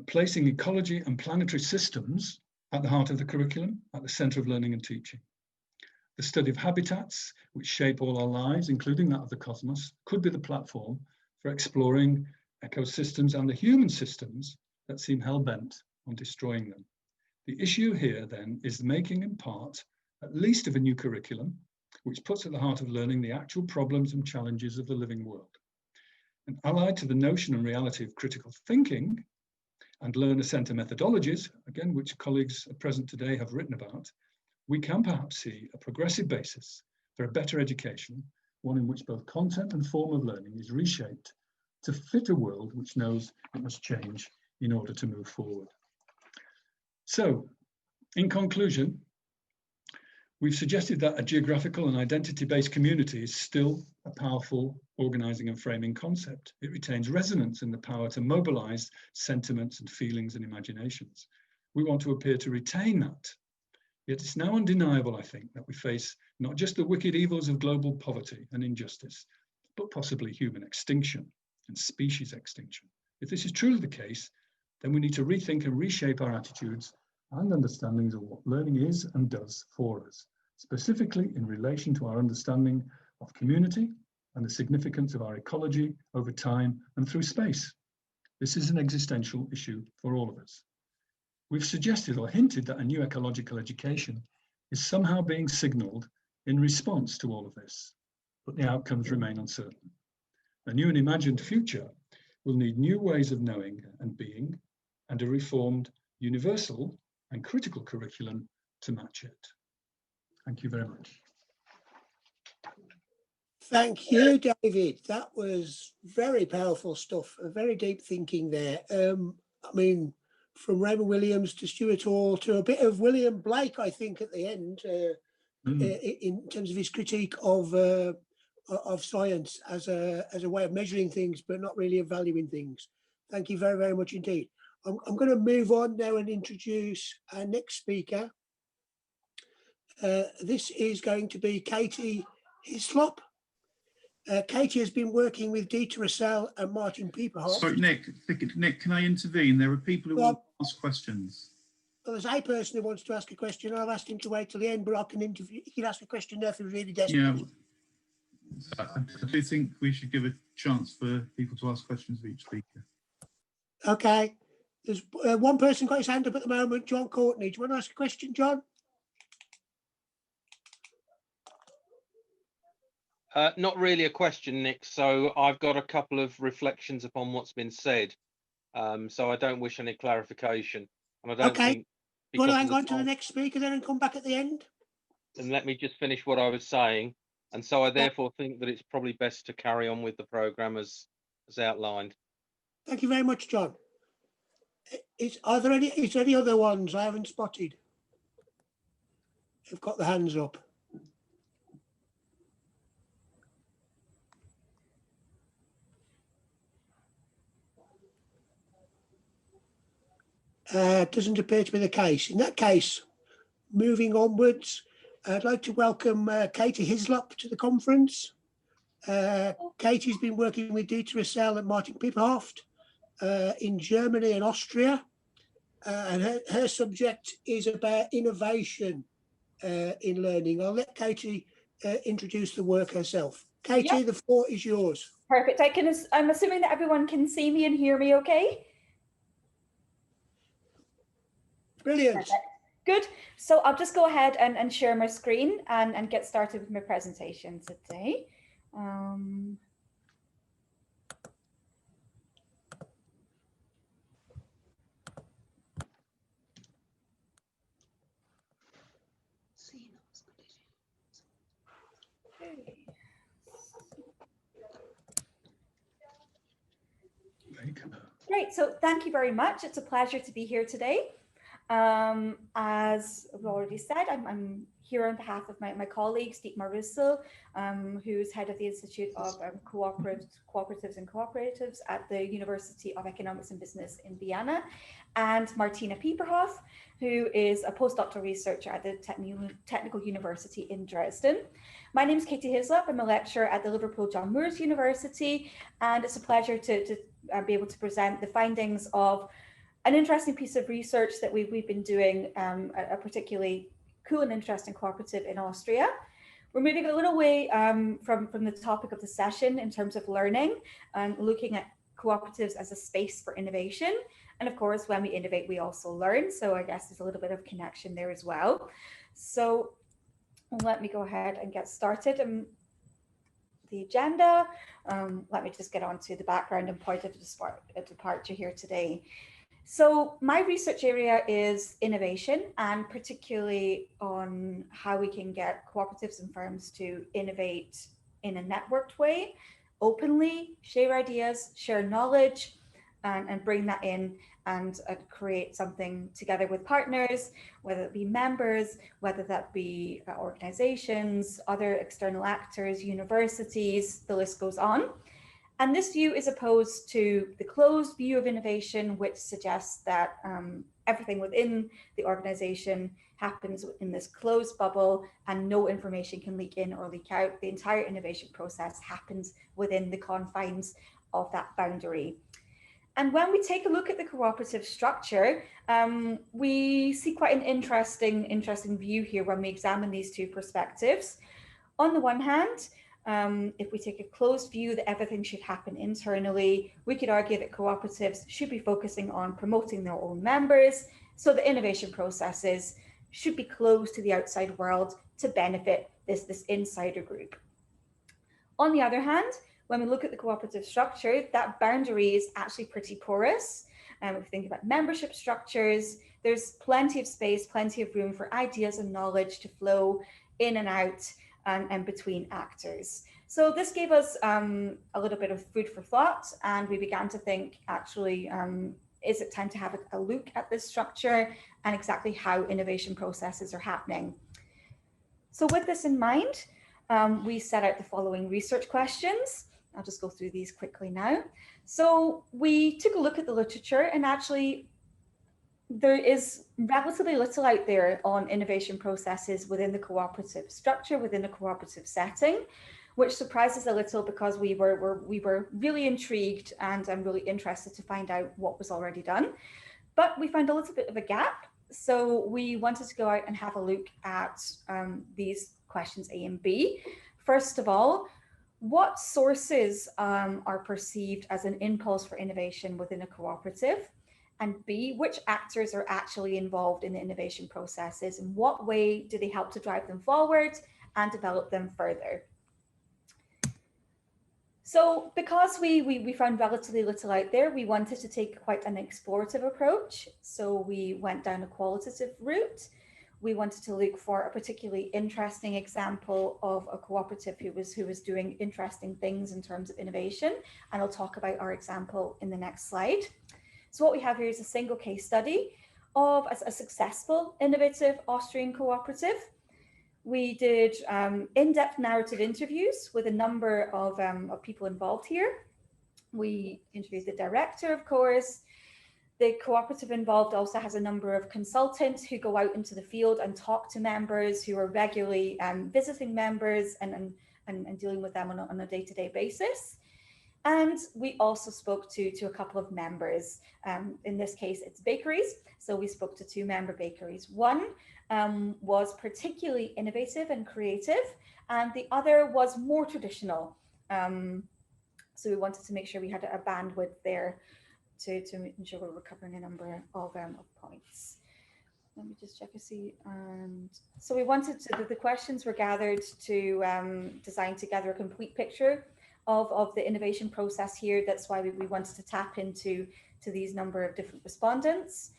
placing ecology and planetary systems at the heart of the curriculum, at the centre of learning and teaching. The study of habitats, which shape all our lives, including that of the cosmos, could be the platform for exploring ecosystems and the human systems that seem hell-bent on destroying them. The issue here, then, is the making in part, at least, of a new curriculum, which puts at the heart of learning the actual problems and challenges of the living world. And allied to the notion and reality of critical thinking and learner-centred methodologies, again, which colleagues present today have written about, we can perhaps see a progressive basis for a better education, one in which both content and form of learning is reshaped to fit a world which knows it must change in order to move forward. So, in conclusion, we've suggested that a geographical and identity-based community is still a powerful organising and framing concept. It retains resonance and the power to mobilise sentiments and feelings and imaginations. We want to appear to retain that. Yet it's now undeniable, I think, that we face not just the wicked evils of global poverty and injustice, but possibly human extinction and species extinction. If this is truly the case, then we need to rethink and reshape our attitudes and understandings of what learning is and does for us, specifically in relation to our understanding of community and the significance of our ecology over time and through space. This is an existential issue for all of us. We've suggested or hinted that a new ecological education is somehow being signalled in response to all of this, but the outcomes remain uncertain. A new and imagined future will need new ways of knowing and being, and a reformed, universal and critical curriculum to match it. Thank you very much. Thank you, David. That was very powerful stuff, very deep thinking there. I mean, from Raymond Williams to Stuart Hall to a bit of William Blake, I think, at the end, in terms of his critique of science as a way of measuring things, but not really of valuing things. Thank you very, very much indeed. I'm going to move on now and introduce our next speaker. This is going to be Katie Hyslop. Katie has been working with Dietmar Roessl and Martin Pieperhoff. Sorry, Nick, can I intervene? There are people who want to ask questions. Well, there's a person who wants to ask a question. I've asked him to wait till the end, but I can interview. He can ask a question now if he's really desperate. Yeah, I do think we should give a chance for people to ask questions of each speaker. Okay. There's one person got his hand up at the moment, John Courtney. Do you want to ask a question, John? Not really a question, Nick. So I've got a couple of reflections upon what's been said. So I don't wish any clarification. And I don't think. You want to hang on to the next speaker then and come back at the end? And let me just finish what I was saying. And so I therefore think that it's probably best to carry on with the programme as outlined. Thank you very much, John. Is there any other ones I haven't spotted? Who've got the hands up? Doesn't appear to be the case. In that case, moving onwards, I'd like to welcome Katie Hyslop to the conference. Katie's been working with Dietmar Roessl and Martin Pieperhoff in Germany and Austria, and her subject is about innovation in learning. I'll let Katie introduce the work herself. Katie, yep. The floor is yours. Perfect. I'm assuming that everyone can see me and hear me okay? Brilliant. Perfect. Good. So I'll just go ahead and share my screen and get started with my presentation today. Great. So thank you very much. It's a pleasure to be here today. As I've already said, I'm here on behalf of my colleagues, Dietmar Roessl, who's head of the Institute of Cooperatives and Co-operatives at the University of Economics and Business in Vienna, and Martina Pieperhoff, who is a postdoctoral researcher at the Technical University in Dresden. My name is Katie Hyslop. I'm a lecturer at the Liverpool John Moores University, and it's a pleasure to be able to present the findings of an interesting piece of research that we've been doing at a particularly cool and interesting cooperative in Austria. We're moving a little way from the topic of the session in terms of learning and looking at cooperatives as a space for innovation. And of course, when we innovate, we also learn. So I guess there's a little bit of connection there as well. So let me go ahead and get started. The agenda. Let me just get on to the background and point of departure here today. So my research area is innovation, and particularly on how we can get cooperatives and firms to innovate in a networked way, openly, share ideas, share knowledge, and bring that in and create something together with partners, whether it be members, whether that be organizations, other external actors, universities, the list goes on. And this view is opposed to the closed view of innovation, which suggests that everything within the organization happens in this closed bubble and no information can leak in or leak out. The entire innovation process happens within the confines of that boundary. And when we take a look at the cooperative structure, we see quite an interesting view here when we examine these two perspectives. On the one hand, if we take a closed view that everything should happen internally, we could argue that cooperatives should be focusing on promoting their own members, so the innovation processes should be closed to the outside world to benefit this insider group. On the other hand, when we look at the cooperative structure, that boundary is actually pretty porous. If we think about membership structures, there's plenty of space, plenty of room for ideas and knowledge to flow in and out and between actors. So this gave us a little bit of food for thought, and we began to think, actually, is it time to have a look at this structure and exactly how innovation processes are happening? So with this in mind, we set out the following research questions. I'll just go through these quickly now. So we took a look at the literature, and actually there is relatively little out there on innovation processes within the cooperative structure, within a cooperative setting, which surprises a little because we were really intrigued and I'm really interested to find out what was already done. But we found a little bit of a gap. So we wanted to go out and have a look at these questions A and B. First of all, what sources are perceived as an impulse for innovation within a cooperative? And B, which actors are actually involved in the innovation processes? In what way do they help to drive them forward and develop them further? So because we found relatively little out there, we wanted to take quite an explorative approach. So we went down a qualitative route. We wanted to look for a particularly interesting example of a cooperative who was doing interesting things in terms of innovation. And I'll talk about our example in the next slide. So what we have here is a single case study of a successful, innovative Austrian cooperative. We did in-depth narrative interviews with a number of people involved here. We interviewed the director, of course. The cooperative involved also has a number of consultants who go out into the field and talk to members, who are regularly visiting members and dealing with them on a day-to-day basis. And we also spoke to a couple of members. In this case, it's bakeries. So we spoke to two member bakeries. One was particularly innovative and creative, and the other was more traditional. So we wanted to make sure we had a bandwidth there to ensure we were covering a number of points. Let me just check and see. And so we wanted to, the questions were gathered to design together a complete picture of the innovation process here. That's why we wanted to tap into these number of different respondents.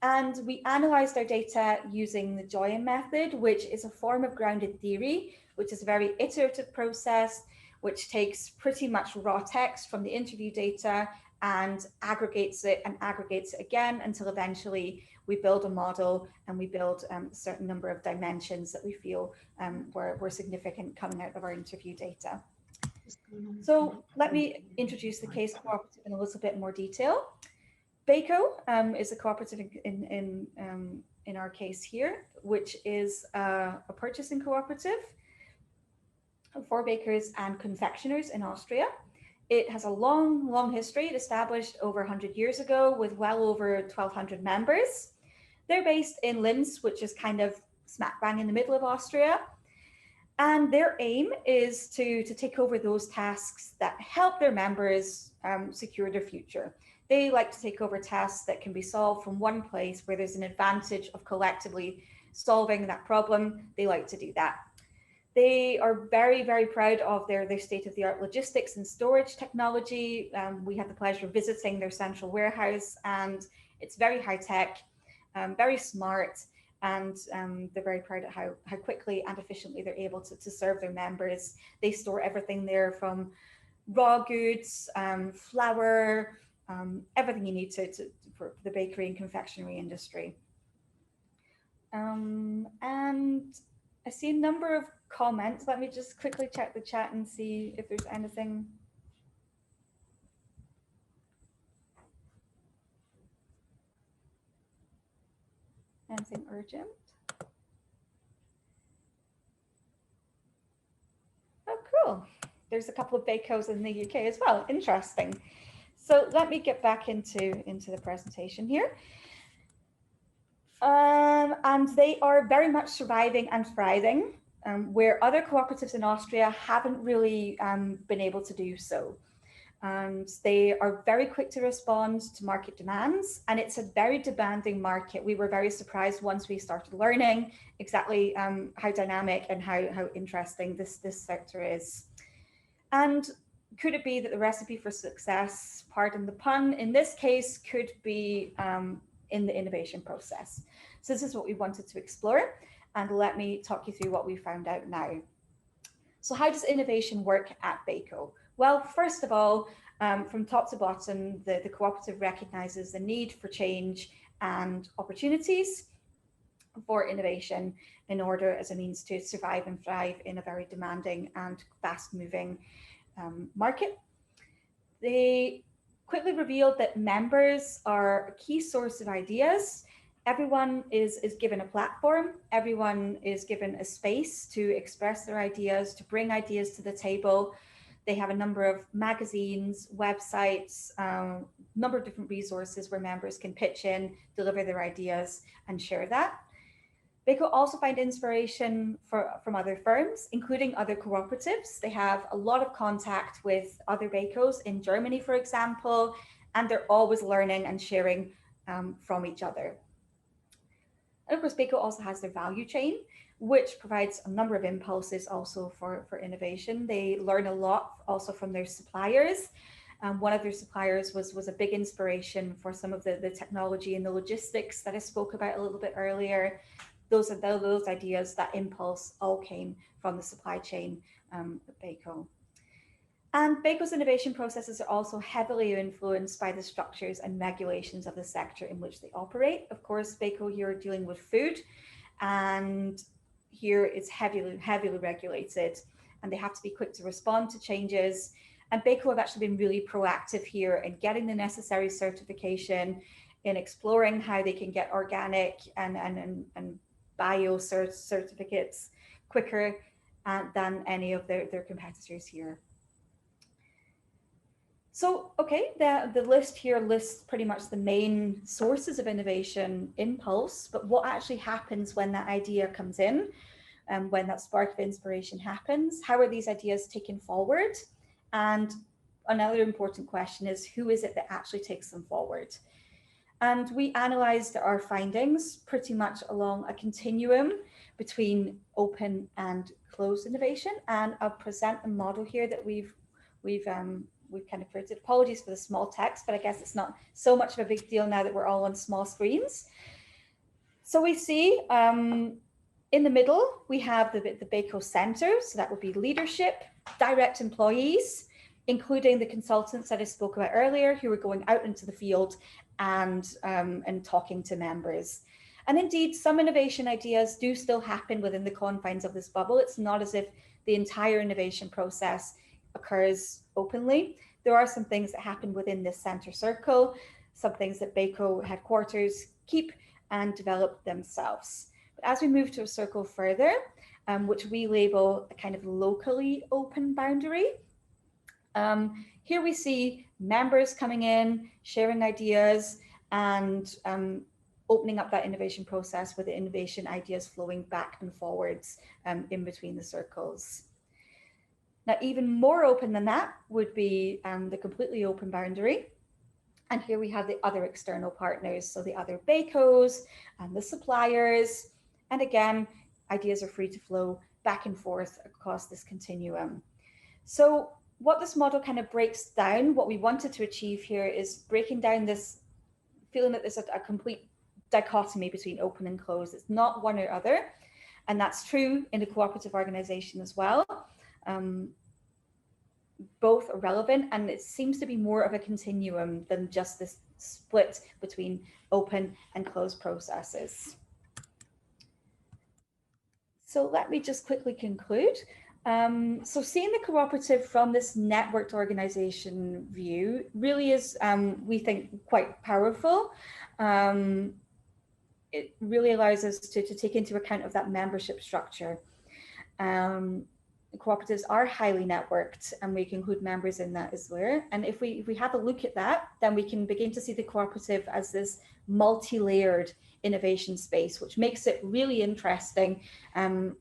And we analyzed our data using the Joyen method, which is a form of grounded theory, which is a very iterative process, which takes pretty much raw text from the interview data and aggregates it again until eventually we build a model and we build a certain number of dimensions that we feel were significant coming out of our interview data. So let me introduce the case cooperative in a little bit more detail. BAEKO is a cooperative in our case here, which is a purchasing cooperative for bakers and confectioners in Austria. It has a long history. It established over 100 years ago with well over 1,200 members. They're based in Linz, which is kind of smack bang in the middle of Austria. And their aim is to take over those tasks that help their members secure their future. They like to take over tasks that can be solved from one place where there's an advantage of collectively solving that problem. They like to do that. They are very proud of their state-of-the-art logistics and storage technology. We had the pleasure of visiting their central warehouse, and it's very high-tech, very smart, and they're very proud of how quickly and efficiently they're able to serve their members. They store everything there from raw goods, flour, everything you need for the bakery and confectionery industry. And I see a number of comments. Let me just quickly check the chat and see if there's anything. Anything urgent? Oh, cool. There's a couple of BAEKOs in the UK as well. Interesting. So let me get back into the presentation here. And they are very much surviving and thriving, where other cooperatives in Austria haven't really been able to do so. And they are very quick to respond to market demands, and it's a very demanding market. We were very surprised once we started learning exactly how dynamic and how interesting this sector is. And could it be that the recipe for success, pardon the pun, in this case could be in the innovation process? So this is what we wanted to explore, and let me talk you through what we found out now. So how does innovation work at BAEKO? Well, first of all, from top to bottom, the cooperative recognizes the need for change and opportunities for innovation in order as a means to survive and thrive in a very demanding and fast-moving market. They quickly revealed that members are a key source of ideas. Everyone is given a platform. Everyone is given a space to express their ideas, to bring ideas to the table. They have a number of magazines, websites, number of different resources where members can pitch in, deliver their ideas, and share that. BAEKO also find inspiration from other firms, including other cooperatives. They have a lot of contact with other BAEKOs in Germany, for example, and they're always learning and sharing from each other. And of course, BAEKO also has their value chain, which provides a number of impulses also for innovation. They learn a lot also from their suppliers. One of their suppliers was a big inspiration for some of the technology and the logistics that I spoke about a little bit earlier. Those ideas, that impulse all came from the supply chain at BAEKO. And BAEKO's innovation processes are also heavily influenced by the structures and regulations of the sector in which they operate. Of course, BAEKO, you're dealing with food, and here it's heavily regulated, and they have to be quick to respond to changes. And BAEKO have actually been really proactive here in getting the necessary certification, in exploring how they can get organic and bio certificates quicker than any of their competitors here. So, okay, the list here lists pretty much the main sources of innovation impulse, but what actually happens when that idea comes in, when that spark of inspiration happens? How are these ideas taken forward? And another important question is, who is it that actually takes them forward? And we analysed our findings pretty much along a continuum between open and closed innovation. And I'll present a model here that we've kind of created. Apologies for the small text, but I guess it's not so much of a big deal now that we're all on small screens. So we see in the middle, we have the BAEKO Centre. So that would be leadership, direct employees, including the consultants that I spoke about earlier, who are going out into the field and talking to members. And indeed, some innovation ideas do still happen within the confines of this bubble. It's not as if the entire innovation process occurs openly. There are some things that happen within this centre circle, some things that BAEKO headquarters keep and develop themselves. But as we move to a circle further, which we label a kind of locally open boundary, here we see members coming in, sharing ideas, and opening up that innovation process with the innovation ideas flowing back and forwards in between the circles. Now, even more open than that would be the completely open boundary. And here we have the other external partners, so the other BAEKOs and the suppliers. And again, ideas are free to flow back and forth across this continuum. So what this model kind of breaks down, what we wanted to achieve here is breaking down this feeling that there's a complete dichotomy between open and closed. It's not one or other. And that's true in a cooperative organization as well. Both are relevant, and it seems to be more of a continuum than just this split between open and closed processes. So let me just quickly conclude. So seeing the cooperative from this networked organization view really is, we think, quite powerful. It really allows us to take into account of that membership structure. Cooperatives are highly networked, and we can include members in that as well. And if we have a look at that, then we can begin to see the cooperative as this multi-layered innovation space, which makes it really interesting and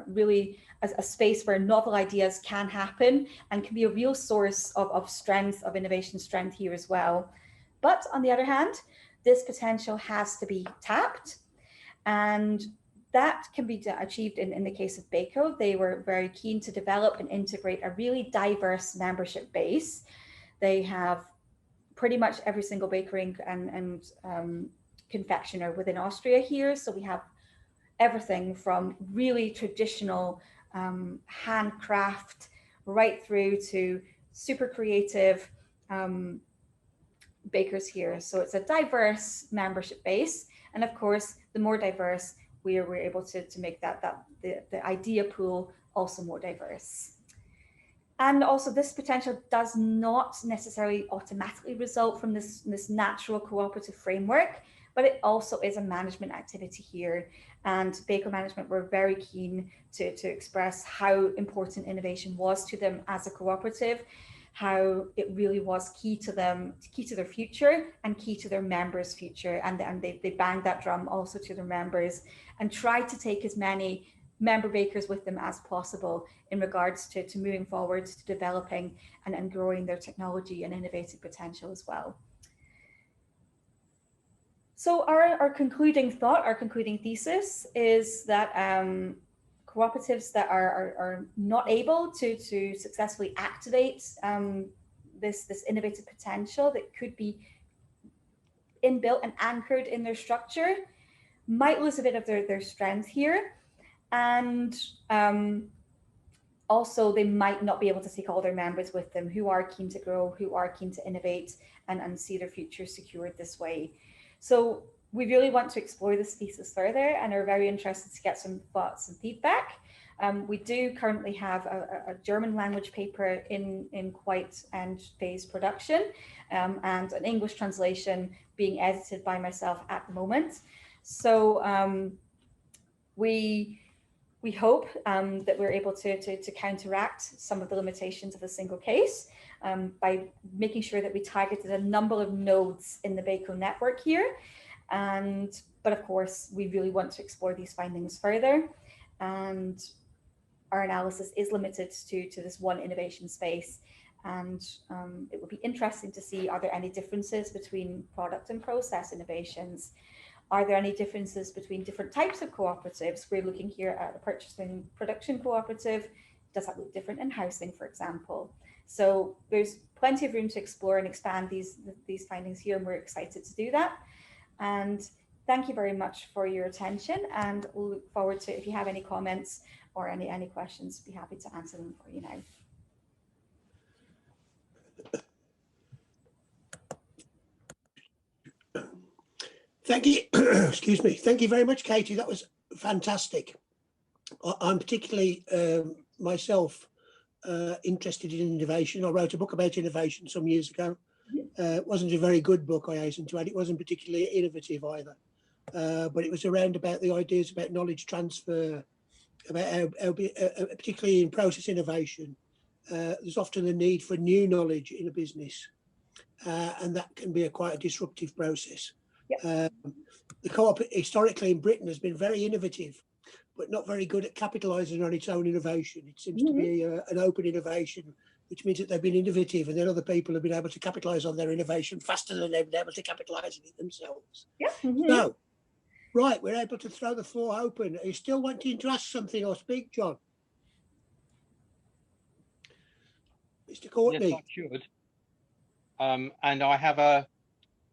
really as a space where novel ideas can happen and can be a real source of strength, of innovation strength here as well. But on the other hand, this potential has to be tapped, and that can be achieved in the case of BAEKO. They were very keen to develop and integrate a really diverse membership base. They have pretty much every single bakery and confectioner within Austria here. So we have everything from really traditional handcraft right through to super creative bakers here. So it's a diverse membership base. And of course, the more diverse, we're able to make the idea pool also more diverse. And also this potential does not necessarily automatically result from this natural cooperative framework, but it also is a management activity here. And BAEKO management were very keen to express how important innovation was to them as a cooperative, how it really was key to them, key to their future and key to their members' future. And they banged that drum also to their members and tried to take as many member bakers with them as possible in regards to moving forward, to developing and growing their technology and innovative potential as well. So our concluding thought, our concluding thesis is that cooperatives that are not able to successfully activate this innovative potential that could be inbuilt and anchored in their structure might lose a bit of their strength here. And also they might not be able to take all their members with them who are keen to grow, who are keen to innovate and see their future secured this way. So we really want to explore this thesis further and are very interested to get some thoughts and feedback. We do currently have a German language paper in quite end phase production and an English translation being edited by myself at the moment. So we hope that we're able to counteract some of the limitations of the single case by making sure that we targeted a number of nodes in the BAEKO network here. But of course, we really want to explore these findings further. And our analysis is limited to this one innovation space. And it would be interesting to see, are there any differences between product and process innovations? Are there any differences between different types of cooperatives? We're looking here at a purchasing production cooperative. Does that look different in housing, for example? So there's plenty of room to explore and expand these findings here, and we're excited to do that. And thank you very much for your attention, and we'll look forward to, if you have any comments or any questions, be happy to answer them for you now. Thank you. Excuse me. Thank you very much, Katie. That was fantastic. I'm particularly myself interested in innovation. I wrote a book about innovation some years ago. It wasn't a very good book, I hasten to add. It wasn't particularly innovative either. But it was around about the ideas about knowledge transfer, about how particularly in process innovation, there's often a need for new knowledge in a business, and that can be quite a disruptive process. The co-op historically in Britain has been very innovative, but not very good at capitalising on its own innovation. It seems to be an open innovation, which means that they've been innovative and then other people have been able to capitalise on their innovation faster than they've been able to capitalise on it themselves. So, right, we're able to throw the floor open. Are you still wanting to ask something or speak, John? Mr. Courtney? Yes, I should. And I have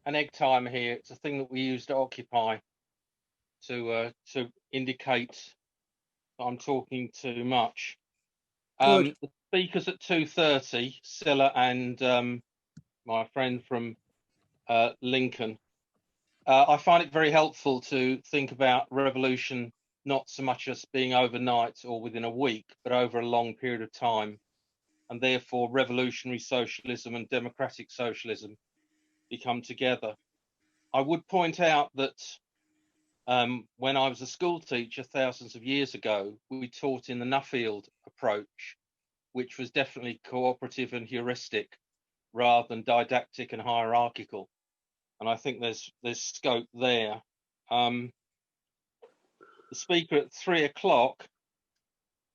an egg timer here. It's a thing that we use to occupy to indicate that I'm talking too much. The speakers at 2:30, Cilla and my friend from Lincoln. I find it very helpful to think about revolution not so much as being overnight or within a week, but over a long period of time. And therefore revolutionary socialism and democratic socialism become together. I would point out that when I was a school teacher thousands of years ago, we taught in the Nuffield approach, which was definitely cooperative and heuristic rather than didactic and hierarchical. And I think there's scope there. The speaker at 3 o'clock,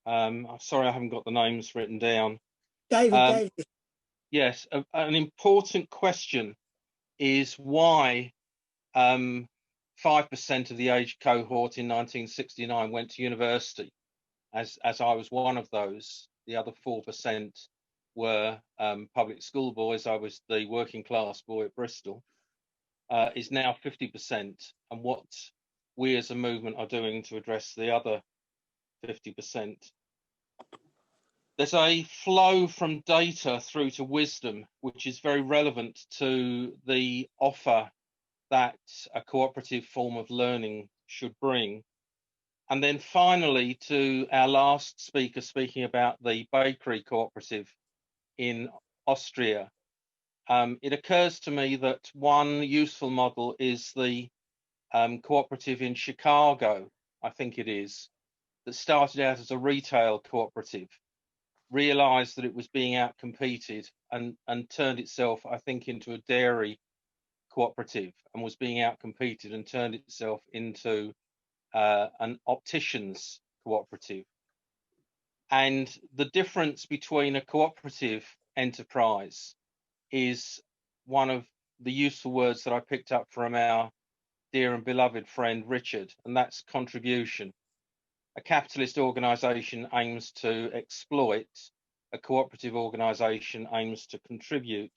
I'm sorry I haven't got the names written down. David. Yes, an important question is why 5% of the age cohort in 1969 went to university, as I was one of those. The other 4% were public school boys. I was the working class boy at Bristol. Is now 50%, and what we as a movement are doing to address the other 50%. There's a flow from data through to wisdom, which is very relevant to the offer that a cooperative form of learning should bring. And then finally, to our last speaker speaking about the bakery cooperative in Austria, it occurs to me that one useful model is the cooperative in Chicago, I think it is, that started out as a retail cooperative, realized that it was being outcompeted and turned itself, I think, into a dairy cooperative, and was being outcompeted and turned itself into an opticians cooperative. And the difference between a cooperative enterprise is one of the useful words that I picked up from our dear and beloved friend Richard, and that's contribution. A capitalist organisation aims to exploit, a cooperative organisation aims to contribute.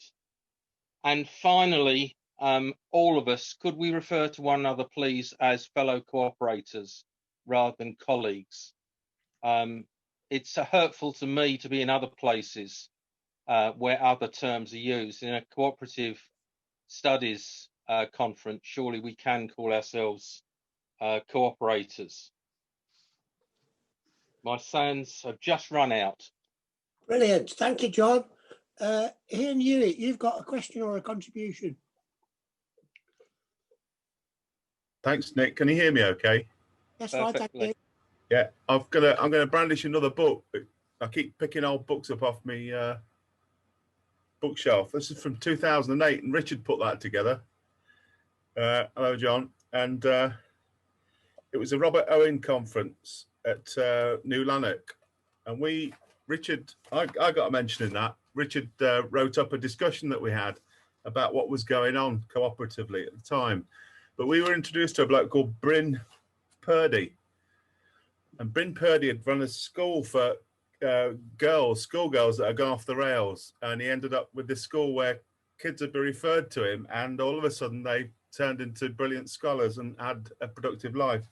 And finally, all of us, could we refer to one another, please, as fellow cooperators rather than colleagues? It's hurtful to me to be in other places where other terms are used. In a cooperative studies conference, surely we can call ourselves cooperators. My sands have just run out. Brilliant. Thank you, John. Here, Neary, you've got a question or a contribution? Thanks, Nick. Can you hear me okay? Yes, fine, thank you. Yeah, I'm gonna brandish another book. I keep picking old books up off me bookshelf. This is from 2008, and Richard put that together. Hello, John. And it was a Robert Owen conference at New Lanark, and Richard, I got a mention in that. Richard wrote up a discussion that we had about what was going on cooperatively at the time. But we were introduced to a bloke called Bryn Purdy. And Bryn Purdy had run a school for schoolgirls that had gone off the rails. And he ended up with this school where kids had been referred to him, and all of a sudden they turned into brilliant scholars and had a productive life.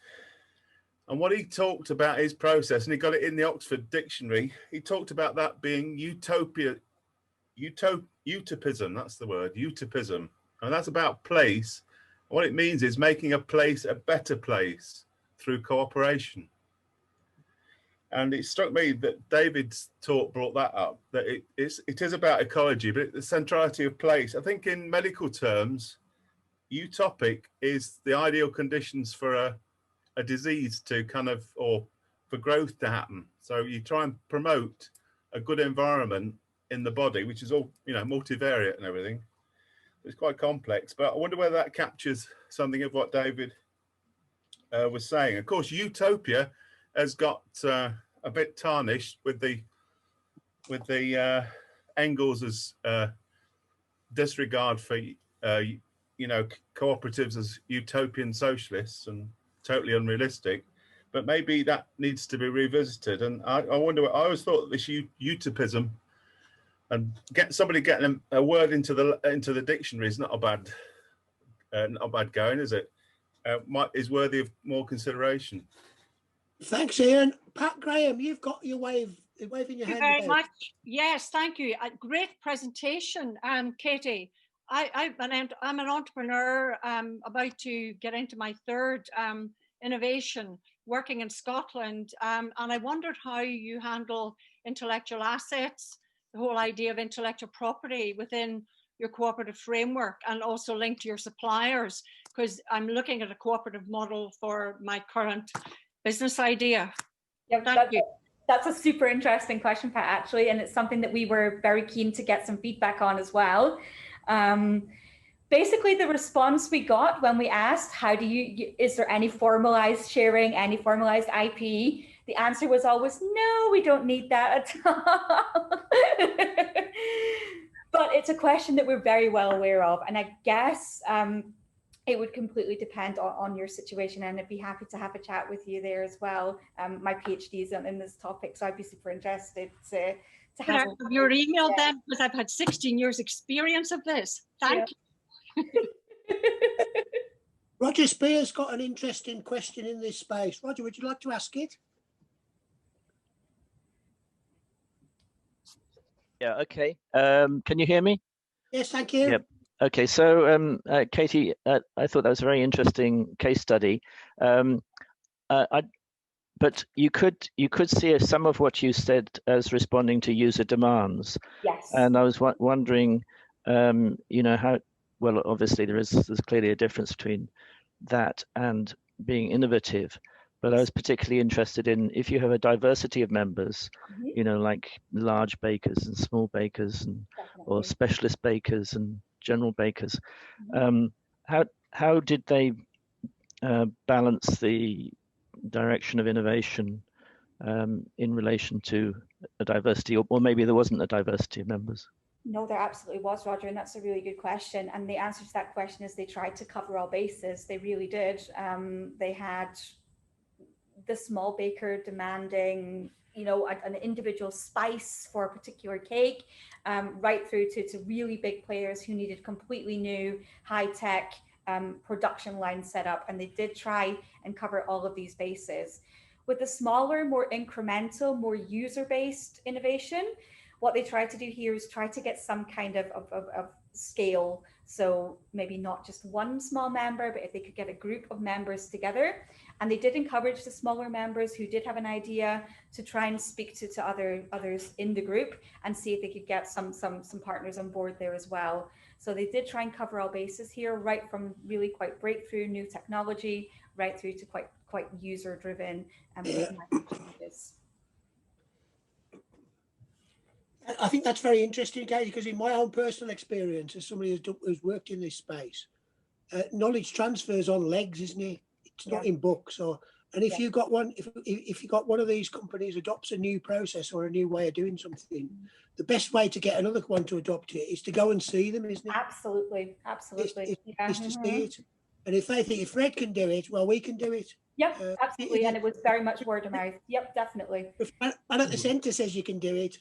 And what he talked about his process, and he got it in the Oxford Dictionary, he talked about that being utopia utopism, that's the word, utopism. And that's about place. What it means is making a place a better place through cooperation. And it struck me that David's talk brought that up, that it is about ecology, but the centrality of place. I think in medical terms, utopic is the ideal conditions for a disease to kind of, or for growth to happen. So you try and promote a good environment in the body, which is all, you know, multivariate and everything. It's quite complex, but I wonder whether that captures something of what David was saying. Of course, utopia has got a bit tarnished with the Engels's disregard for you know, cooperatives as utopian socialists and totally unrealistic. But maybe that needs to be revisited. And I wonder. I always thought this utopism and getting a word into the dictionary is not a bad going, is it? Is worthy of more consideration. Thanks, Ian. Pat Graham, you've got your waving your Thank you hand. very much. Yes, thank you. A great presentation, Katie. I'm an entrepreneur, about to get into my third innovation, working in Scotland, and I wondered how you handle intellectual assets, the whole idea of intellectual property within your cooperative framework, and also linked to your suppliers, because I'm looking at a cooperative model for my current business idea. Yeah, Thank you. That's a super interesting question, Pat, actually, and it's something that we were very keen to get some feedback on as well. Basically, the response we got when we asked, is there any formalized sharing, any formalized IP? The answer was always, no, we don't need that at all. But it's a question that we're very well aware of. And I guess it would completely depend on your situation, and I'd be happy to have a chat with you there as well. My PhD is in this topic, so I'd be super interested to have your email then, because I've had 16 years experience of this. Thank you. Roger Spear's got an interesting question in this space. Roger, would you like to ask it? Yeah, okay. Can you hear me? Yes, thank you. Yep. Okay, so Katie, I thought that was a very interesting case study. But you could see some of what you said as responding to user demands. Yes. And I was wondering, you know, how well. Obviously, there's clearly a difference between that and being innovative. But I was particularly interested in if you have a diversity of members, you know, like large bakers and small bakers, and or specialist bakers and general bakers. How did they balance the direction of innovation in relation to a diversity, or maybe there wasn't a diversity of members? No, there absolutely was, Roger, and that's a really good question. And the answer to that question is they tried to cover all bases. They really did. They had the small baker demanding, you know, an individual spice for a particular cake, right through to really big players who needed completely new, high-tech production line setup. And they did try and cover all of these bases. With the smaller, more incremental, more user-based innovation, what they tried to do here is try to get some kind of scale. So maybe not just one small member, but if they could get a group of members together. And they did encourage the smaller members who did have an idea to try and speak to others in the group and see if they could get some partners on board there as well. So they did try and cover all bases here, right from really quite breakthrough new technology, right through to quite user-driven changes. I think that's very interesting, Katie, because in my own personal experience, as somebody who's worked in this space, knowledge transfers on legs, isn't it? It's not in books. And if you got one, if you got one of these companies adopts a new process or a new way of doing something, the best way to get another one to adopt it is to go and see them, isn't it? Absolutely, absolutely. It's to see it. And if they think if Fred can do it, well, we can do it. Yep, absolutely. And it was very much word of mouth. Yep, definitely. If man at the centre says you can do it,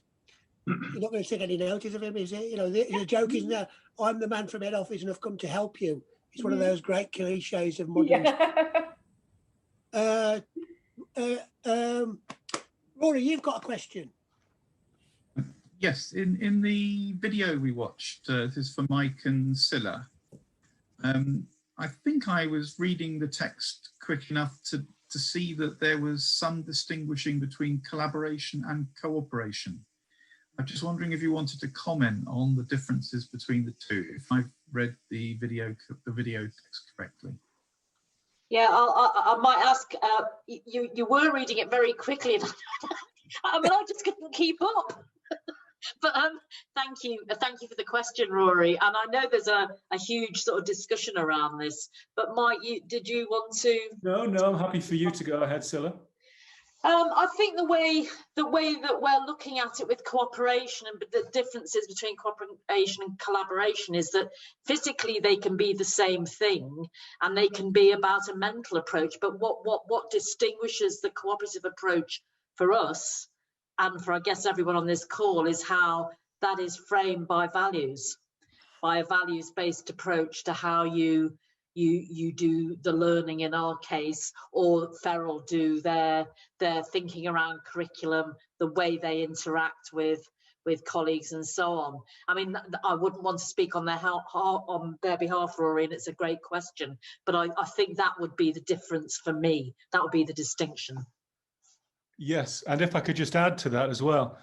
you're not going to take any notice of him, is it? You know, the joke is now, I'm the man from head office and I've come to help you. It's one of those great cliches of modern. Yeah. Rory, you've got a question. Yes, in the video we watched, this is for Mike and Cilla. I think I was reading the text quick enough to see that there was some distinguishing between collaboration and cooperation. I'm just wondering if you wanted to comment on the differences between the two, if I've read the video text correctly. Yeah, I might ask, you were reading it very quickly. I mean, I just couldn't keep up. But thank you for the question, Rory. And I know there's a huge sort of discussion around this. But Mike, did you want to? No, I'm happy for you to go ahead, Cilla. I think the way that we're looking at it with cooperation and the differences between cooperation and collaboration is that physically they can be the same thing and they can be about a mental approach. But what distinguishes the cooperative approach for us and for, I guess, everyone on this call is how that is framed by values, by a values-based approach to how you do the learning in our case, or Feral do their thinking around curriculum, the way they interact with colleagues and so on. I mean, I wouldn't want to speak on their behalf, Rory, and it's a great question, but I think that would be the difference for me. That would be the distinction. Yes, and if I could just add to that as well,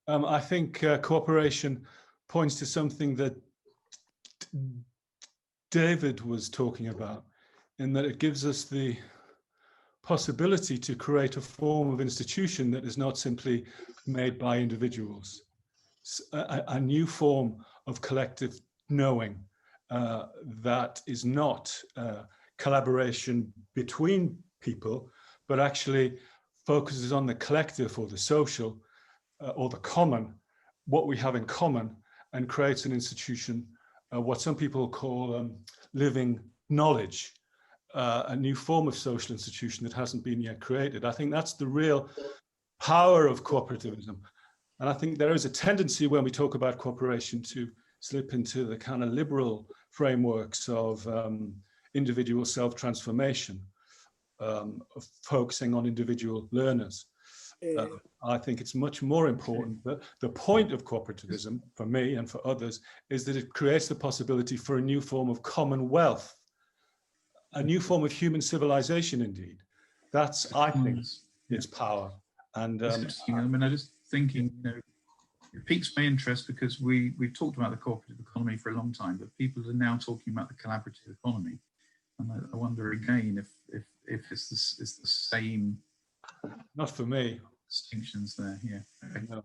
I think cooperation points to something that David was talking about, in that it gives us the possibility to create a form of institution that is not simply made by individuals, a new form of collective knowing that is not collaboration between people, but actually focuses on the collective or the social or the common, what we have in common, and creates an institution, what some people call living knowledge, a new form of social institution that hasn't been yet created. I think that's the real power of cooperativism. And I think there is a tendency when we talk about cooperation to slip into the kind of liberal frameworks of individual self-transformation, focusing on individual learners. I think it's much more important that the point of cooperativism, for me and for others, is that it creates the possibility for a new form of commonwealth, a new form of human civilization, indeed. That's, I think, its power. And I mean, I just thinking, you know, it piques my interest because we've talked about the cooperative economy for a long time, but people are now talking about the collaborative economy. And I wonder again if it's the same. Not for me. Distinctions there, yeah. Okay. No.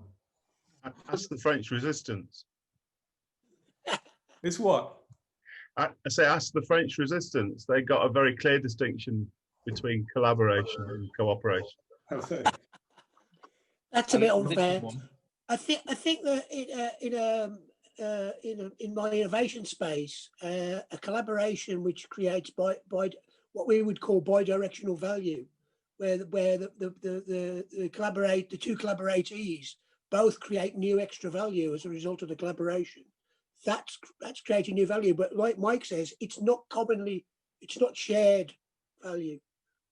That's the French resistance. It's what? I say ask the French resistance. They got a very clear distinction between collaboration and cooperation. That's a bit unfair. I think that in my innovation space, a collaboration which creates by what we would call bidirectional value, where the two collaboratees both create new extra value as a result of the collaboration. That's creating new value. But like Mike says, it's not shared value.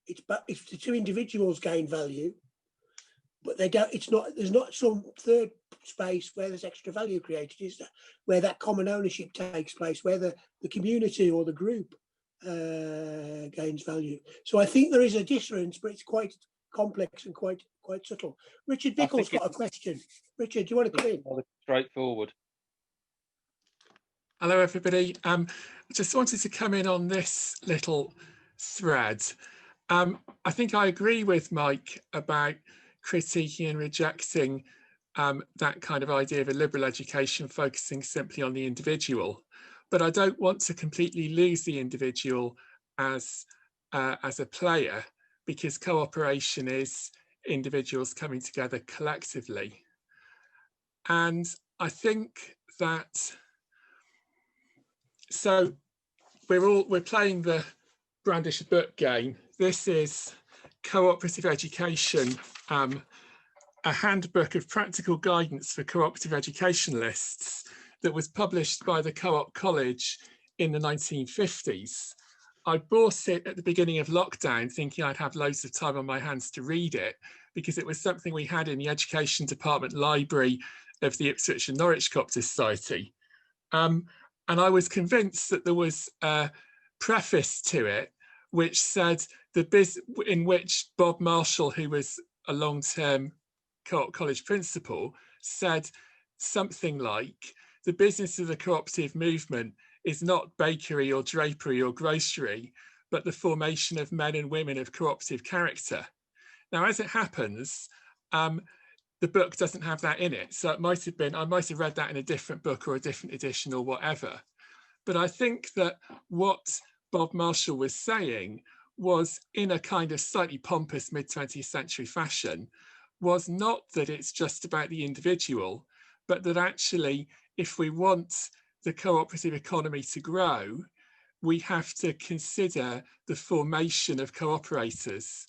It's the two individuals gain value, but they don't. There's not some third space where there's extra value created. Is that where that common ownership takes place, where the community or the group gains value. So I think there is a difference, but it's quite complex and quite subtle. Richard Bickle's got a question. Richard, do you want to come in? Straightforward. Hello, everybody. I just wanted to come in on this little thread. I think I agree with Mike about critiquing and rejecting that kind of idea of a liberal education focusing simply on the individual. But I don't want to completely lose the individual as a player, because cooperation is individuals coming together collectively. And I think that, so we're playing the Brandish book game. This is Cooperative Education, a handbook of practical guidance for cooperative educationalists that was published by the Co-op College in the 1950s. I bought it at the beginning of lockdown thinking I'd have loads of time on my hands to read it, because it was something we had in the education department library of the Ipswich and Norwich Cooperative Society. And I was convinced that there was a preface to it which said in which Bob Marshall, who was a long-term Co-op college principal, said something like, the business of the cooperative movement is not bakery or drapery or grocery, but the formation of men and women of cooperative character. Now, as it happens, the book doesn't have that in it. So it might have been, I might have read that in a different book or a different edition or whatever. But I think that what Bob Marshall was saying was, in a kind of slightly pompous mid-20th century fashion, was not that it's just about the individual, but that actually, if we want the cooperative economy to grow, we have to consider the formation of cooperators.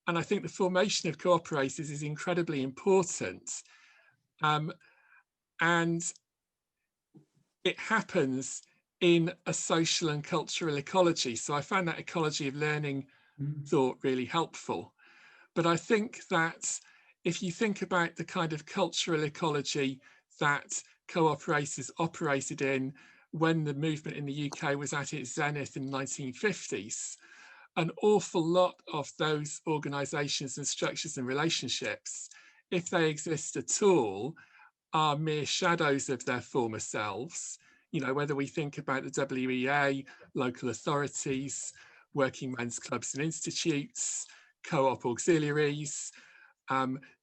And I think the formation of cooperators is incredibly important. And it happens in a social and cultural ecology. So I found that ecology of learning thought really helpful. But I think that if you think about the kind of cultural ecology that co-operators operated in when the movement in the UK was at its zenith in the 1950s, an awful lot of those organisations and structures and relationships, if they exist at all, are mere shadows of their former selves. You know, whether we think about the WEA, local authorities, working men's clubs and institutes, co-op auxiliaries,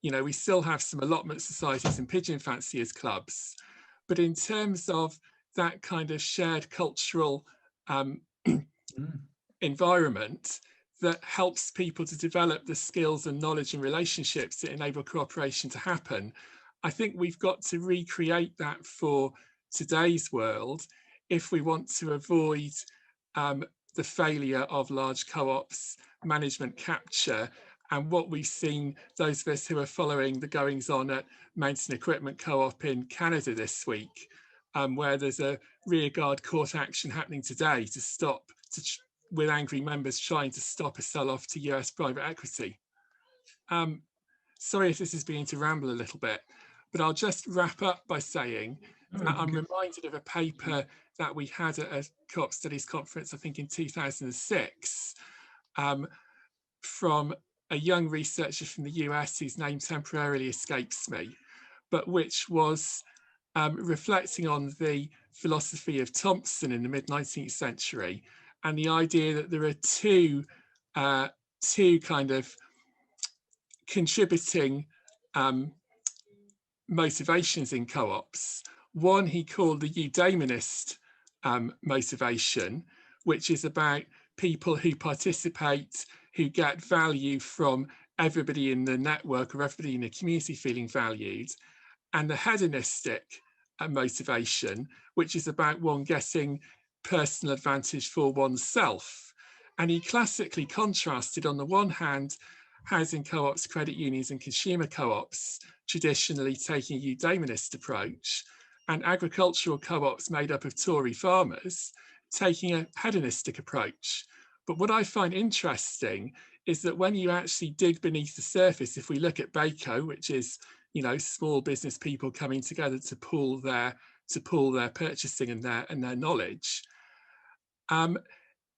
you know, we still have some allotment societies and pigeon fanciers clubs. But in terms of that kind of shared cultural environment that helps people to develop the skills and knowledge and relationships that enable cooperation to happen, I think we've got to recreate that for today's world if we want to avoid the failure of large co-ops, management capture, and what we've seen, those of us who are following the goings on at Mountain Equipment Co-op in Canada this week, where there's a rearguard court action happening today to stop, with angry members trying to stop a sell-off to US private equity. Sorry if this is beginning to ramble a little bit, but I'll just wrap up by saying that I'm reminded of a paper that we had at a Co-op Studies conference, I think in 2006, from a young researcher from the US whose name temporarily escapes me, but which was reflecting on the philosophy of Thompson in the mid-19th century and the idea that there are two kind of contributing motivations in co-ops. One he called the eudaimonist motivation, which is about people who participate, who get value from everybody in the network or everybody in the community feeling valued, and the hedonistic motivation, which is about one getting personal advantage for oneself. And he classically contrasted, on the one hand, housing co-ops, credit unions and consumer co-ops traditionally taking a eudaimonist approach, and agricultural co-ops made up of Tory farmers taking a hedonistic approach. But what I find interesting is that when you actually dig beneath the surface, if we look at BAEKO, which is, you know, small business people coming together to pool their purchasing and their knowledge,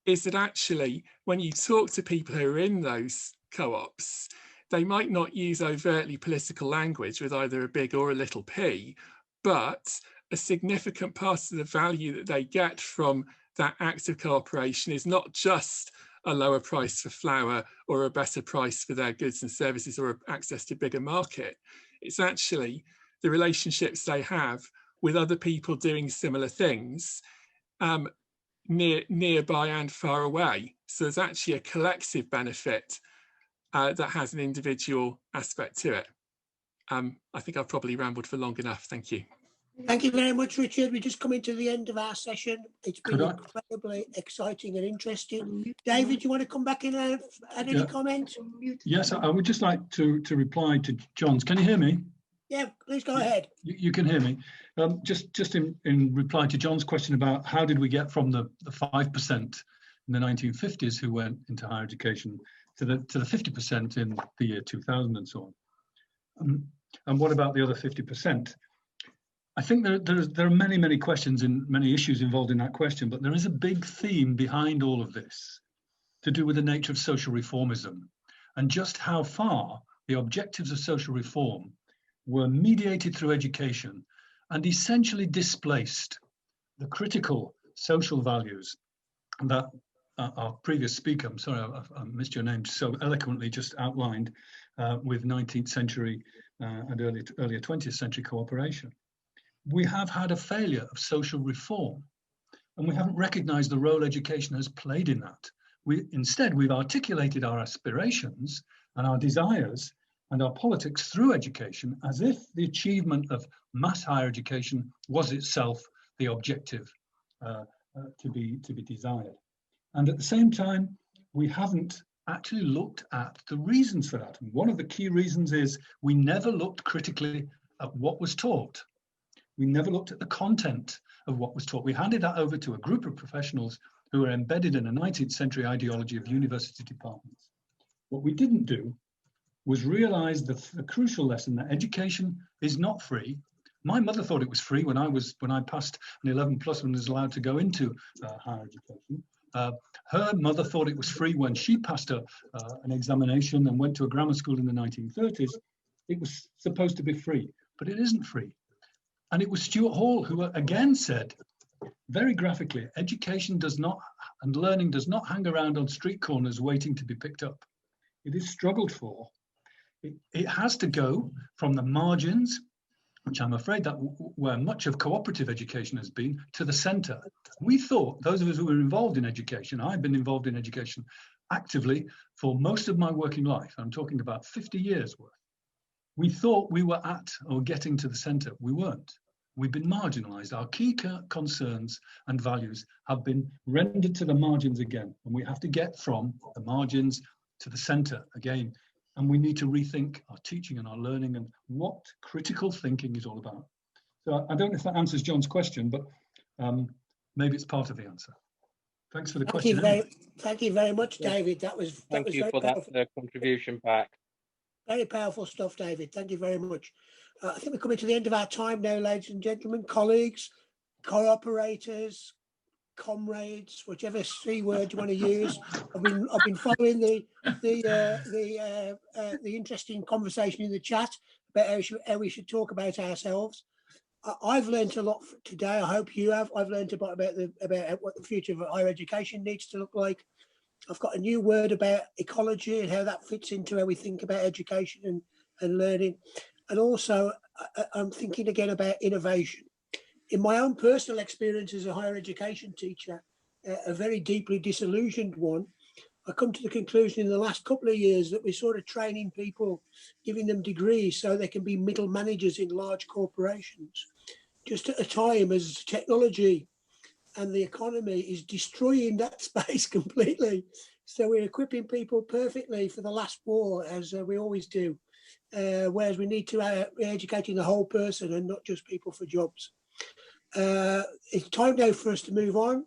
is that actually when you talk to people who are in those co-ops, they might not use overtly political language with either a big or a little p, but a significant part of the value that they get from that act of cooperation is not just a lower price for flour or a better price for their goods and services or access to bigger market. It's actually the relationships they have with other people doing similar things nearby and far away. So there's actually a collective benefit that has an individual aspect to it. I think I've probably rambled for long enough. Thank you. Thank you very much, Richard. We're just coming to the end of our session. It's been incredibly exciting and interesting. David, do you want to come back in and add any comment? Yes, I would just like to reply to John's. Can you hear me? Yeah, please go ahead. You can hear me. Just in reply to John's question about how did we get from the 5% in the 1950s who went into higher education to the 50% in the year 2000 and so on. And what about the other 50%? I think there are many questions and many issues involved in that question, but there is a big theme behind all of this to do with the nature of social reformism and just how far the objectives of social reform were mediated through education and essentially displaced the critical social values that our previous speaker, I'm sorry, I missed your name, so eloquently just outlined with 19th century and earlier 20th century cooperation. We have had a failure of social reform, and we haven't recognized the role education has played in that. Instead, we've articulated our aspirations and our desires and our politics through education as if the achievement of mass higher education was itself the objective to be desired. And at the same time, we haven't actually looked at the reasons for that. And one of the key reasons is we never looked critically at what was taught. We never looked at the content of what was taught. We handed that over to a group of professionals who were embedded in a 19th century ideology of university departments. What we didn't do was realize the crucial lesson that education is not free. My mother thought it was free when I passed an 11+ and was allowed to go into higher education. Her mother thought it was free when she passed an examination and went to a grammar school in the 1930s. It was supposed to be free, but it isn't free. And it was Stuart Hall who again said, very graphically, education does not, and learning does not hang around on street corners waiting to be picked up. It is struggled for. It has to go from the margins, which I'm afraid that where much of cooperative education has been, to the centre. We thought, those of us who were involved in education, I've been involved in education actively for most of my working life. I'm talking about 50 years worth. We thought we were at or getting to the centre. We weren't. We've been marginalised. Our key concerns and values have been rendered to the margins again. And we have to get from the margins to the centre again. And we need to rethink our teaching and our learning and what critical thinking is all about. So I don't know if that answers John's question, but maybe it's part of the answer. Thanks for the question. Thank you very much, David. Thank you for that contribution back. Very powerful stuff, David. Thank you very much. I think we're coming to the end of our time now, ladies and gentlemen, colleagues, co-operators, comrades, whichever C word you want to use. I've been following the interesting conversation in the chat about how we should talk about ourselves. I've learned a lot today. I hope you have. I've learned about what the future of higher education needs to look like. I've got a new word about ecology and how that fits into how we think about education and learning. And also, I'm thinking again about innovation. In my own personal experience as a higher education teacher, a very deeply disillusioned one, I come to the conclusion in the last couple of years that we're sort of training people, giving them degrees so they can be middle managers in large corporations, just at a time as technology and the economy is destroying that space completely. So we're equipping people perfectly for the last war, as we always do, whereas we need to be educating the whole person and not just people for jobs. It's time now for us to move on.